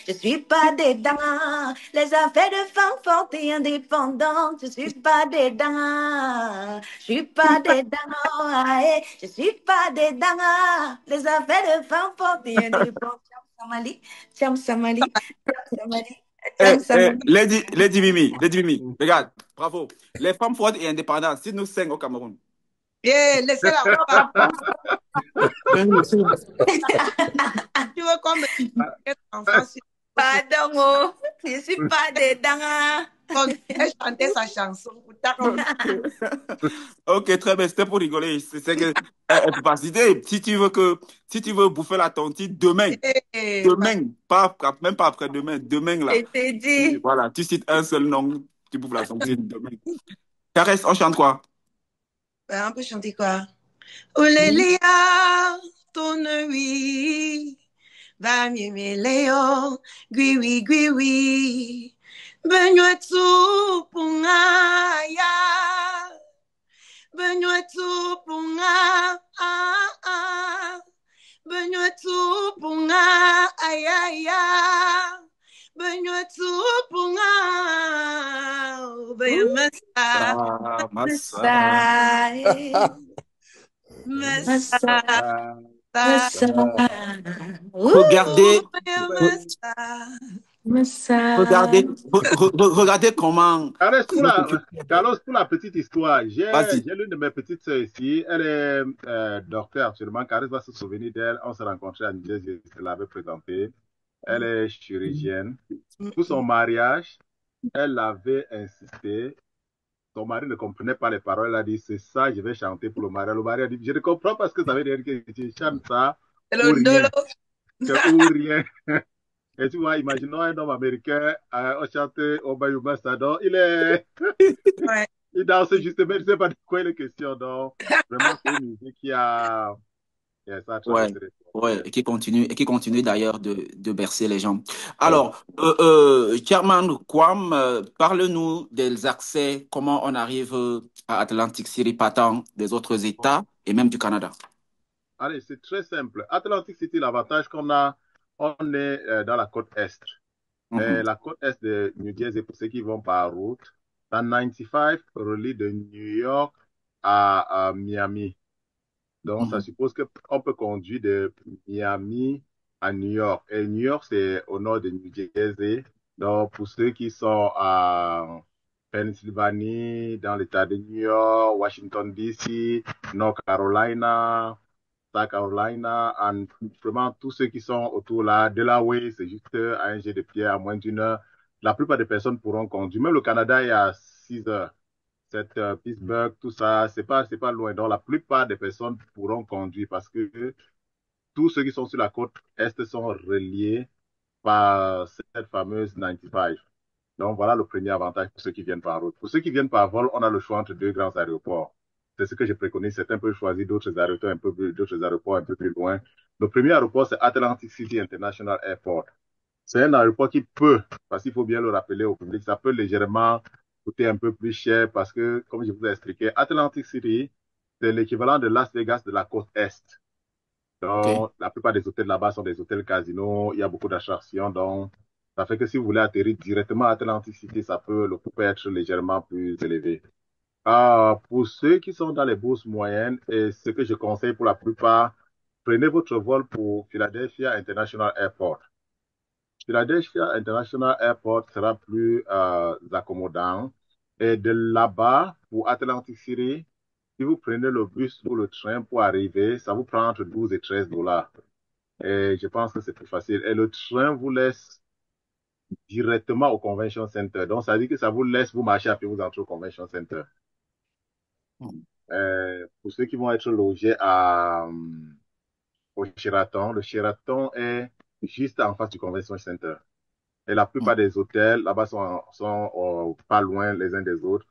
[SPEAKER 1] je suis pas dedans. Les affaires de femmes fortes et indépendantes, je suis pas dedans, je suis pas dedans, je suis pas dedans. Les affaires de femmes fortes et indépendantes. Cham Samali, Cham Samali.
[SPEAKER 5] Lady Mimi, regarde, bravo. Les femmes fortes et indépendantes, si nous cinq au Cameroun.
[SPEAKER 8] Laissez-la pas. Tu veux qu'on me dise en France?
[SPEAKER 1] Pardon, oh, je suis pas dedans.
[SPEAKER 8] Elle chantait sa chanson.
[SPEAKER 5] Ok, très bien, c'était pour rigoler. C'est que, elle peut pas citer. Si tu veux bouffer la tontine demain, même pas après-demain, demain là.
[SPEAKER 1] Je t'ai dit.
[SPEAKER 5] Voilà, tu cites un seul nom, tu bouffes la tontine demain. Caresse, on chante quoi?
[SPEAKER 8] On peut chanter quoi? Olélia, ton oui, va m'aimer Léo, gui oui, benyo tu pungaya, benyo tu punga, benyo tu punga, ayaya, benyo tu punga, benyo masa,
[SPEAKER 5] Massa.
[SPEAKER 8] masa.
[SPEAKER 5] Regardez, regardez comment.
[SPEAKER 6] Carlos, pour la petite histoire, j'ai
[SPEAKER 5] Vas-y.
[SPEAKER 6] l'une de mes petites sœurs ici. Elle est docteur actuellement. Carlos va se souvenir d'elle. On s'est rencontrés à New Jersey. Je l'avais présentée. Elle est chirurgienne. Pour son mariage, elle avait insisté. Son mari ne comprenait pas les paroles. Elle a dit, c'est ça, je vais chanter pour le mariage. Le mari a dit, je ne comprends pas ce que ça veut dire que tu chantes ça ou rien. Ou rien. Et tu vois, imaginons un homme américain on chante Obayuma Sador. Il est.
[SPEAKER 8] Ouais.
[SPEAKER 6] Il danse justement, je ne sais pas de quoi il est question. Donc, vraiment, c'est une musique qui a. Ça a traversé les
[SPEAKER 5] Ouais, et qui continue d'ailleurs de bercer les gens.
[SPEAKER 6] Ouais.
[SPEAKER 5] Alors, Chairman Kwam, parle-nous des accès, comment on arrive à Atlantic City partant des autres États et même du Canada.
[SPEAKER 6] Allez, c'est très simple. Atlantic City, l'avantage qu'on a, on est dans la côte Est. La côte Est de New Jersey, pour ceux qui vont par route, la 95 relie de New York à Miami. Donc, ça suppose qu'on peut conduire de Miami à New York. Et New York, c'est au nord de New Jersey. Donc, pour ceux qui sont à Pennsylvanie, dans l'État de New York, Washington, D.C., North Carolina, South Carolina, vraiment tous ceux qui sont autour là, Delaware, c'est juste à un jet de pierre à moins d'une heure. La plupart des personnes pourront conduire. Même le Canada, il y a 6 heures. Cette Pittsburgh, tout ça, c'est pas loin. Donc, la plupart des personnes pourront conduire parce que tous ceux qui sont sur la côte Est sont reliés par cette fameuse 95. Donc, voilà le premier avantage pour ceux qui viennent par route. Pour ceux qui viennent par vol, on a le choix entre deux grands aéroports. C'est ce que je préconise. Certains peuvent choisir d'autres aéroports un peu plus loin. Le premier aéroport, c'est Atlantic City International Airport. C'est un aéroport qui peut, parce qu'il faut bien le rappeler au public, ça peut légèrement coûter un peu plus cher parce que, comme je vous ai expliqué, Atlantic City, c'est l'équivalent de Las Vegas de la côte Est.
[SPEAKER 5] OK.
[SPEAKER 6] Donc, la plupart des hôtels là-bas sont des hôtels casinos. Il y a beaucoup d'attractions. Donc, ça fait que si vous voulez atterrir directement à Atlantic City, le coût peut être légèrement plus élevé. Pour ceux qui sont dans les bourses moyennes, et ce que je conseille pour la plupart, prenez votre vol pour Philadelphia International Airport. Philadelphia International Airport sera plus accommodant. Et de là-bas, pour Atlantic City, si vous prenez le bus ou le train pour arriver, ça vous prend entre 12 et 13 dollars. Et je pense que c'est plus facile. Et le train vous laisse directement au Convention Center. Donc, ça veut dire que ça vous laisse vous marcher à pied, vous entrez au Convention Center. Pour ceux qui vont être logés au Sheraton, le Sheraton est juste en face du Convention Center. Et la plupart des hôtels là-bas sont pas loin les uns des autres.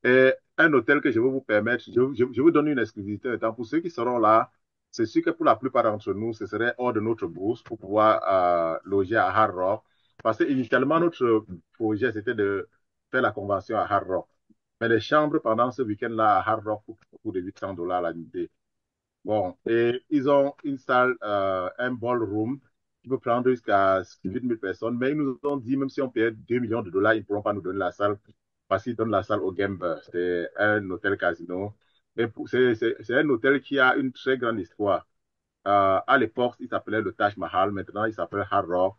[SPEAKER 6] Et un hôtel que je vais vous permettre, je vous donne une exclusivité. Pour ceux qui seront là, c'est sûr que pour la plupart d'entre nous, ce serait hors de notre bourse pour pouvoir loger à Hard Rock. Parce que initialement, notre projet, c'était de faire la convention à Hard Rock. Mais les chambres pendant ce week-end-là à Hard Rock coûtent de 800 dollars la nuitée. Bon, et ils ont une salle, un ballroom qui peut prendre jusqu'à 8 000 personnes, mais ils nous ont dit, même si on paye 2 millions de dollars, ils ne pourront pas nous donner la salle parce qu'ils donnent la salle au Gamber. C'est un hôtel casino. Et c'est un hôtel qui a une très grande histoire. À l'époque, il s'appelait le Taj Mahal. Maintenant, il s'appelle Hard Rock.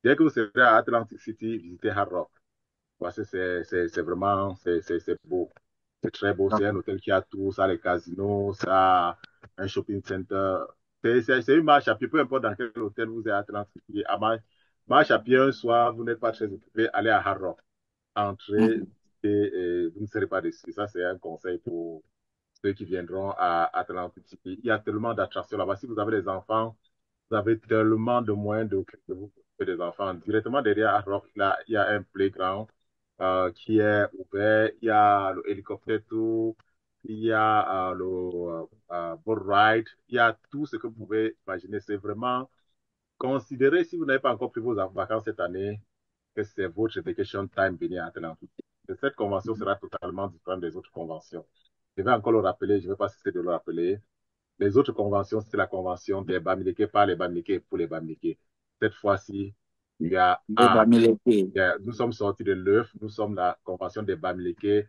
[SPEAKER 6] Dès que vous serez à Atlantic City, visitez Hard Rock. Parce que c'est vraiment, c'est beau. C'est très beau. C'est un hôtel qui a tout. Ça a les casinos, ça a un shopping center. C'est une marche à pied. Peu importe dans quel hôtel vous êtes à Atlantic City. Marche à pied un soir, vous n'êtes pas très occupé, allez à Hard Rock. Entrez et vous ne serez pas déçus. Ça, c'est un conseil pour ceux qui viendront à Atlantic City. Il y a tellement d'attractions là-bas. Si vous avez des enfants, vous avez tellement de moyens de vous occuper des enfants. Directement derrière Hard Rock, là, il y a un playground qui est ouvert. Il y a le hélicoptère tour, il y a boat ride, il y a tout ce que vous pouvez imaginer. C'est vraiment considéré, si vous n'avez pas encore pris vos vacances cette année, que c'est votre vacation time venir à Atlantique. Cette convention sera totalement différente des autres conventions. Je vais encore le rappeler, je ne vais pas cesser de le rappeler. Les autres conventions, c'est la convention des Bamileke par les Bamileke et pour les Bamileke. Cette fois-ci, il y a nous sommes sortis de l'œuf, nous sommes la convention des Bamileke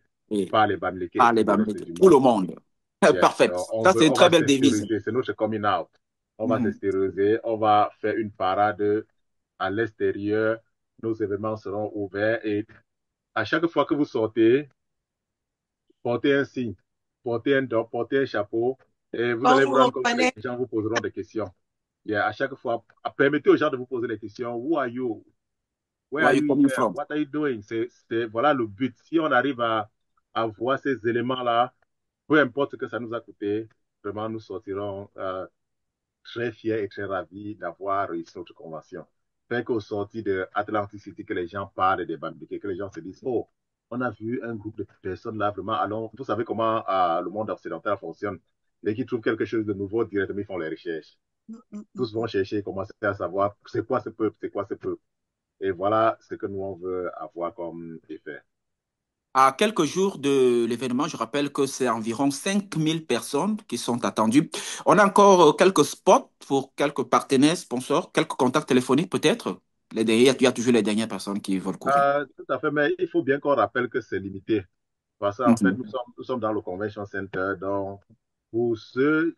[SPEAKER 6] par les Bamileke et pour le reste du monde.
[SPEAKER 5] Pour le monde.
[SPEAKER 6] Yes.
[SPEAKER 5] Parfait. Ça, c'est une très belle devise.
[SPEAKER 6] C'est notre coming out. On va s'extérioriser, on va faire une parade à l'extérieur. Nos événements seront ouverts et à chaque fois que vous sortez, portez un signe, portez un dos, portez un chapeau et vous allez vous rendre compte que les gens vous poseront des questions. Et à chaque fois, permettez aux gens de vous poser des questions. Who are you? Where are you here? What are you doing? Voilà le but. Si on arrive à voir ces éléments-là, peu importe ce que ça nous a coûté, vraiment, nous sortirons très fiers et très ravis d'avoir réussi notre convention. Fait qu'au sorti de Atlantic City, que les gens parlent des Bambileke, que les gens se disent, oh, on a vu un groupe de personnes là, vraiment, allons, vous savez comment le monde occidental fonctionne. Dès qu'ils trouvent quelque chose de nouveau, directement, ils font les recherches. Tous vont chercher et commencer à savoir c'est quoi ce peuple, c'est quoi ce peuple. Et voilà ce que nous, on veut avoir comme effet.
[SPEAKER 5] À quelques jours de l'événement, je rappelle que c'est environ 5000 personnes qui sont attendues. On a encore quelques spots pour quelques partenaires, sponsors, quelques contacts téléphoniques peut-être. Il y a toujours les dernières personnes qui veulent courir.
[SPEAKER 6] Tout à fait, mais il faut bien qu'on rappelle que c'est limité. Parce qu'en fait, nous sommes dans le Convention Center. Donc, pour ceux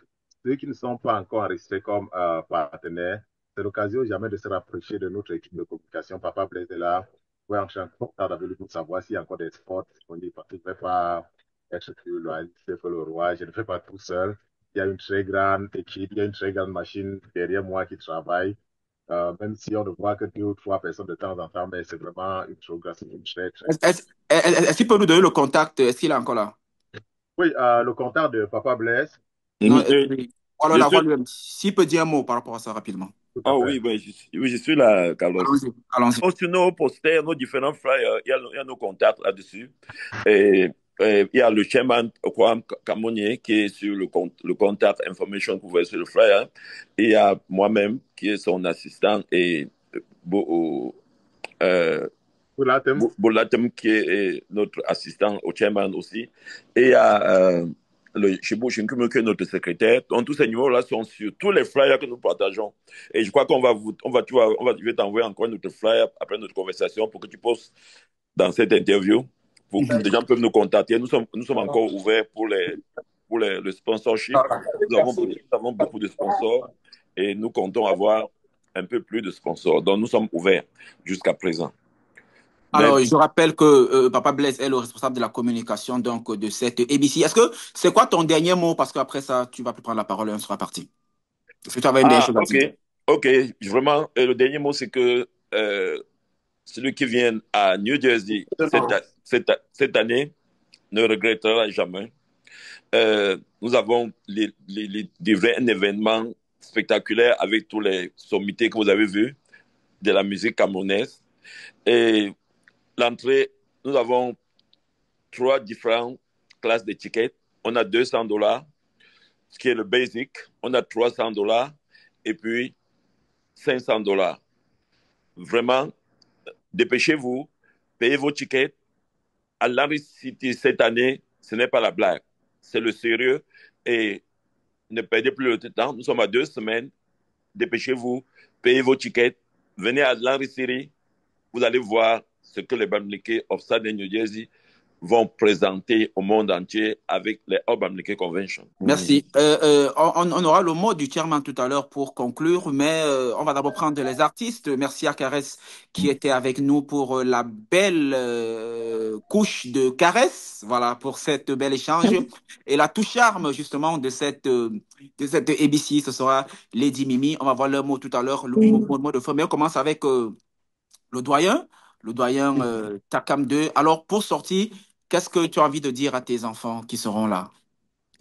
[SPEAKER 6] qui ne sont pas encore enregistrés comme partenaires, c'est l'occasion jamais de se rapprocher de notre équipe de communication. Papa Blaise est là. Ouais, en contact avec lui pour savoir s'il y a encore des spots disponibles parce que je ne vais pas être sur le roi. Je ne fais pas tout seul. Il y a une très grande équipe, il y a une très grande machine derrière moi qui travaille. Même si on ne voit que 2 ou 3 personnes de temps en temps, mais c'est vraiment une progression très, très.
[SPEAKER 5] Est-ce qu'il peut nous donner le contact? Est-ce qu'il est encore là?
[SPEAKER 6] Oui, le contact de Papa Blaise.
[SPEAKER 5] Non,
[SPEAKER 7] Oui,
[SPEAKER 5] alors
[SPEAKER 7] je
[SPEAKER 5] la voix
[SPEAKER 7] suis...
[SPEAKER 5] lui-même. S'il peut dire un mot par rapport à ça rapidement.
[SPEAKER 6] Tout à
[SPEAKER 7] Oh
[SPEAKER 6] fait.
[SPEAKER 7] oui, oui, je suis là, Carlos.
[SPEAKER 5] Allons-y. Allons-y.
[SPEAKER 7] Sur nos posters, nos différents flyers, il y a nos contacts là-dessus. Et, il y a le chairman Kwam Kamonye qui est sur le contact information que vous voyez sur le flyer. Et il y a moi-même qui est son assistant et Bolatem qui est notre assistant au chairman aussi. Et il y a le Chibo Shinkume qui est notre secrétaire. Donc tous ces numéros-là sont sur tous les flyers que nous partageons. Et je crois je vais t'envoyer encore notre flyer après notre conversation pour que tu postes dans cette interview. Pour que les gens peuvent nous contacter. Nous sommes encore ouverts pour le sponsorship. Nous avons beaucoup de sponsors et nous comptons avoir un peu plus de sponsors. Donc nous sommes ouverts jusqu'à présent.
[SPEAKER 5] Alors, je rappelle que Papa Blaise est le responsable de la communication donc de cette ABC. C'est quoi ton dernier mot? Parce qu'après ça, tu vas plus prendre la parole et on sera parti. Est-ce que tu avais une dernière chose à dire?
[SPEAKER 7] Ok. Vraiment, le dernier mot, c'est que celui qui vient à New Jersey cette année ne regrettera jamais. Nous avons un événement spectaculaire avec tous les sommités que vous avez vus de la musique camerounaise. Et l'entrée, nous avons 3 différentes classes de tickets. On a $200, ce qui est le basic. On a $300 et puis $500. Vraiment, dépêchez-vous, payez vos tickets. À Larry City cette année, ce n'est pas la blague. C'est le sérieux et ne perdez plus le temps. Nous sommes à 2 semaines. Dépêchez-vous, payez vos tickets. Venez à Larry City. Vous allez voir ce que les Bamileke of Southern New Jersey vont présenter au monde entier avec les All Bamileke Convention.
[SPEAKER 5] Merci. On aura le mot du chairman tout à l'heure pour conclure, mais on va d'abord prendre les artistes. Merci à Caresse qui était avec nous pour la belle couche de Caresse, voilà, pour cette belle échange. Et la touche charme justement de cette ABC, ce sera Lady Mimi. On va voir le mot tout à l'heure, le mot de fin. Mais on commence avec le doyen Takam 2. Alors, pour sortir, qu'est-ce que tu as envie de dire à tes enfants qui seront là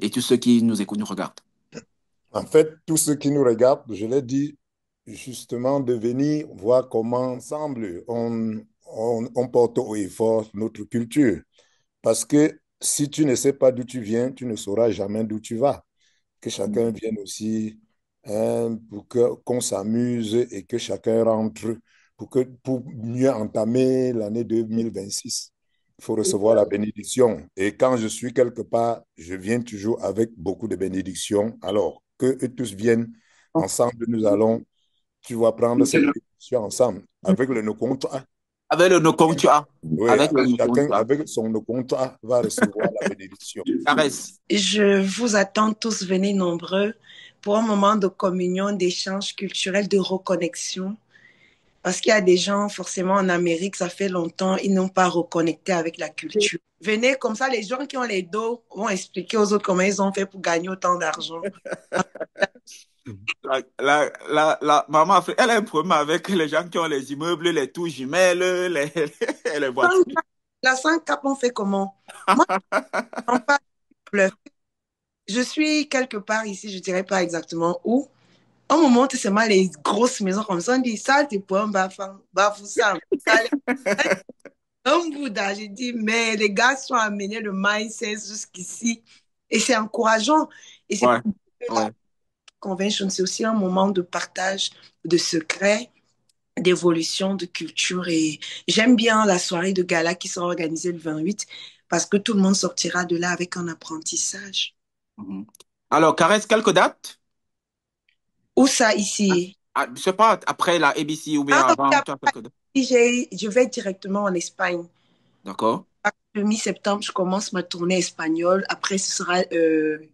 [SPEAKER 5] et tous ceux qui nous écoutent, nous regardent?
[SPEAKER 4] En fait, tous ceux qui nous regardent, je leur dis justement de venir voir comment ensemble on porte haut et fort notre culture. Parce que si tu ne sais pas d'où tu viens, tu ne sauras jamais d'où tu vas. Que chacun vienne aussi pour qu'on s'amuse et que chacun rentre pour mieux entamer l'année 2026. Il faut recevoir la bénédiction. Et quand je suis quelque part, je viens toujours avec beaucoup de bénédictions. Alors, que eux tous viennent ensemble, nous allons, tu vas prendre cette bénédiction ensemble, avec le no-contrat.
[SPEAKER 5] Avec le no-contrat.
[SPEAKER 4] Oui, chacun avec son no-contrat va recevoir la bénédiction.
[SPEAKER 8] Je vous attends tous, venez nombreux pour un moment de communion, d'échange culturel, de reconnexion. Parce qu'il y a des gens, forcément, en Amérique, ça fait longtemps, ils n'ont pas reconnecté avec la culture. Venez, comme ça, les gens qui ont les dos vont expliquer aux autres comment ils ont fait pour gagner autant d'argent.
[SPEAKER 5] La maman, elle a un problème avec les gens qui ont les immeubles, les tours jumelles, les voitures.
[SPEAKER 8] La 5 cap, on fait comment? Moi, je suis quelque part ici, je ne dirais pas exactement où. Au moment où c'est mal les grosses maisons comme ça, on dit ça, tu peux un bafoussam. Un Bouddha, j'ai dit, mais les gars sont amenés le mindset jusqu'ici. Et c'est encourageant. Et c'est la convention, c'est aussi un moment de partage de secrets, d'évolution, de culture. Et j'aime bien la soirée de gala qui sera organisée le 28 parce que tout le monde sortira de là avec un apprentissage.
[SPEAKER 5] Alors, Caresse, quelques dates?
[SPEAKER 8] Où ça, ici?
[SPEAKER 5] Je ne sais pas, après la ABC ou bien avant.
[SPEAKER 8] Je vais directement en Espagne.
[SPEAKER 5] D'accord.
[SPEAKER 8] Le mi-septembre, je commence ma tournée espagnole. Après, ce sera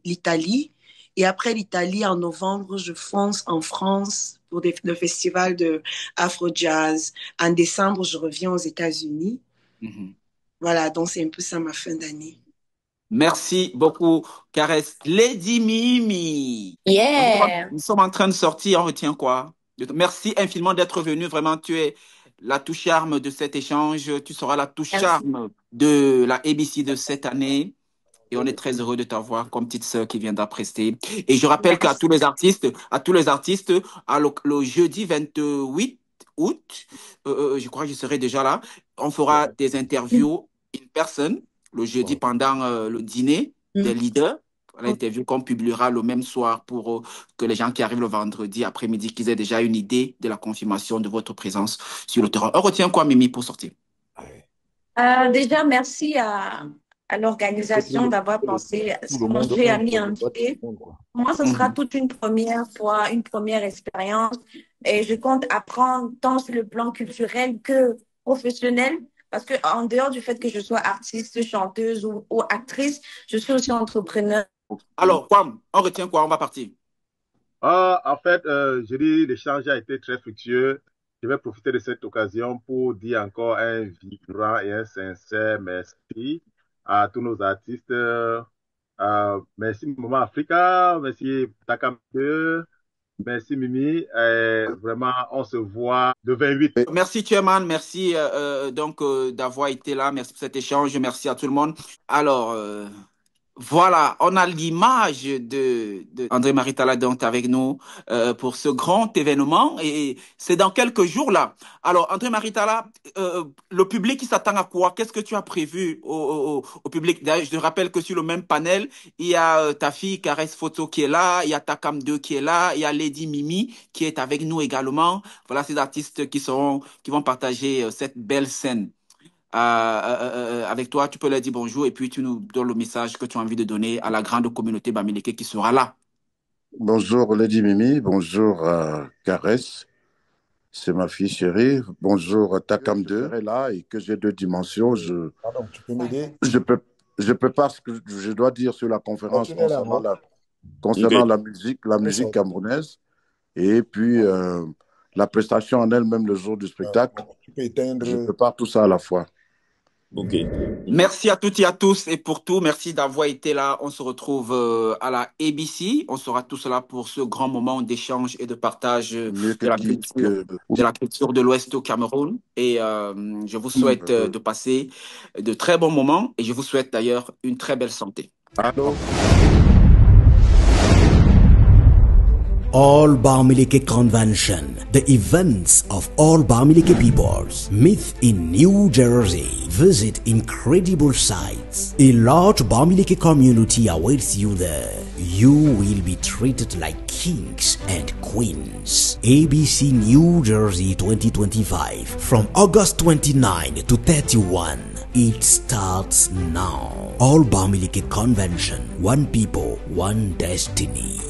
[SPEAKER 8] l'Italie. Et après l'Italie, en novembre, je fonce en France pour le festival de Afro Jazz. En décembre, je reviens aux États-Unis. Voilà, donc c'est un peu ça ma fin d'année.
[SPEAKER 5] Merci beaucoup, Caresse. Lady Mimi.
[SPEAKER 1] Yeah.
[SPEAKER 5] Nous sommes en train de sortir, on retient quoi? Merci infiniment d'être venu. Vraiment, tu es la touche charme de cet échange. Tu seras la touche charme de la ABC de cette année. Et on est très heureux de t'avoir comme petite sœur qui viendra prester. Et je rappelle qu'à tous les artistes, le jeudi 28 août, je crois que je serai déjà là, on fera des interviews in person le jeudi pendant le dîner des leaders. L'interview qu'on publiera le même soir pour que les gens qui arrivent le vendredi après-midi qu'ils aient déjà une idée de la confirmation de votre présence sur le terrain. On retient quoi, Mimi, pour sortir?
[SPEAKER 1] Déjà, merci à l'organisation d'avoir pensé à ce que j'ai ami invité. Moi, ce sera toute une première fois, une première expérience. Et je compte apprendre tant sur le plan culturel que professionnel. Parce que en dehors du fait que je sois artiste, chanteuse ou actrice, je suis aussi entrepreneur.
[SPEAKER 5] Alors, Kwam, on retient quoi? On va partir.
[SPEAKER 6] En fait, je dis, l'échange a été très fructueux. Je vais profiter de cette occasion pour dire encore un vibrant et un sincère merci à tous nos artistes. Merci Maman Africa, merci Takam 2, merci Mimi. Vraiment, on se voit le 28.
[SPEAKER 5] Merci Chairman, merci d'avoir été là, merci pour cet échange, merci à tout le monde. Alors, voilà, on a l'image de André Maritala donc avec nous pour ce grand événement et c'est dans quelques jours là. Alors André Maritala, le public qui s'attend à quoi? Qu'est-ce que tu as prévu au public? D'ailleurs, je te rappelle que sur le même panel, il y a ta fille Caresse Photo qui est là, il y a Takam 2 qui est là, il y a Lady Mimi qui est avec nous également. Voilà ces artistes qui vont partager cette belle scène. Avec toi, tu peux leur dire bonjour et puis tu nous donnes le message que tu as envie de donner à la grande communauté bamileke qui sera là.
[SPEAKER 9] Bonjour Lady Mimi, bonjour Caresse, c'est ma fille chérie. Bonjour Takam 2, là et que j'ai 2 dimensions.
[SPEAKER 4] Pardon, tu peux m'aider?
[SPEAKER 9] Je peux pas ce que je dois dire sur la conférence concernant la musique camerounaise et puis la prestation en elle-même le jour du spectacle.
[SPEAKER 4] Tu peux éteindre.
[SPEAKER 9] Je prépare tout ça à la fois.
[SPEAKER 7] Ok.
[SPEAKER 5] Merci à toutes et à tous et pour tout. Merci d'avoir été là. On se retrouve à la ABC. On sera tous là pour ce grand moment d'échange et de partage de la culture de l'Ouest au Cameroun. Et je vous souhaite de passer de très bons moments et je vous souhaite d'ailleurs une très belle santé.
[SPEAKER 9] Allô?
[SPEAKER 2] All Bamileke Convention, the events of all Bamileke peoples meet in New Jersey. Visit incredible sites. A large Bamileke community awaits you there. You will be treated like kings and queens. ABC New Jersey 2025 from August 29 to 31. It starts now. All Bamileke Convention, one people, one destiny.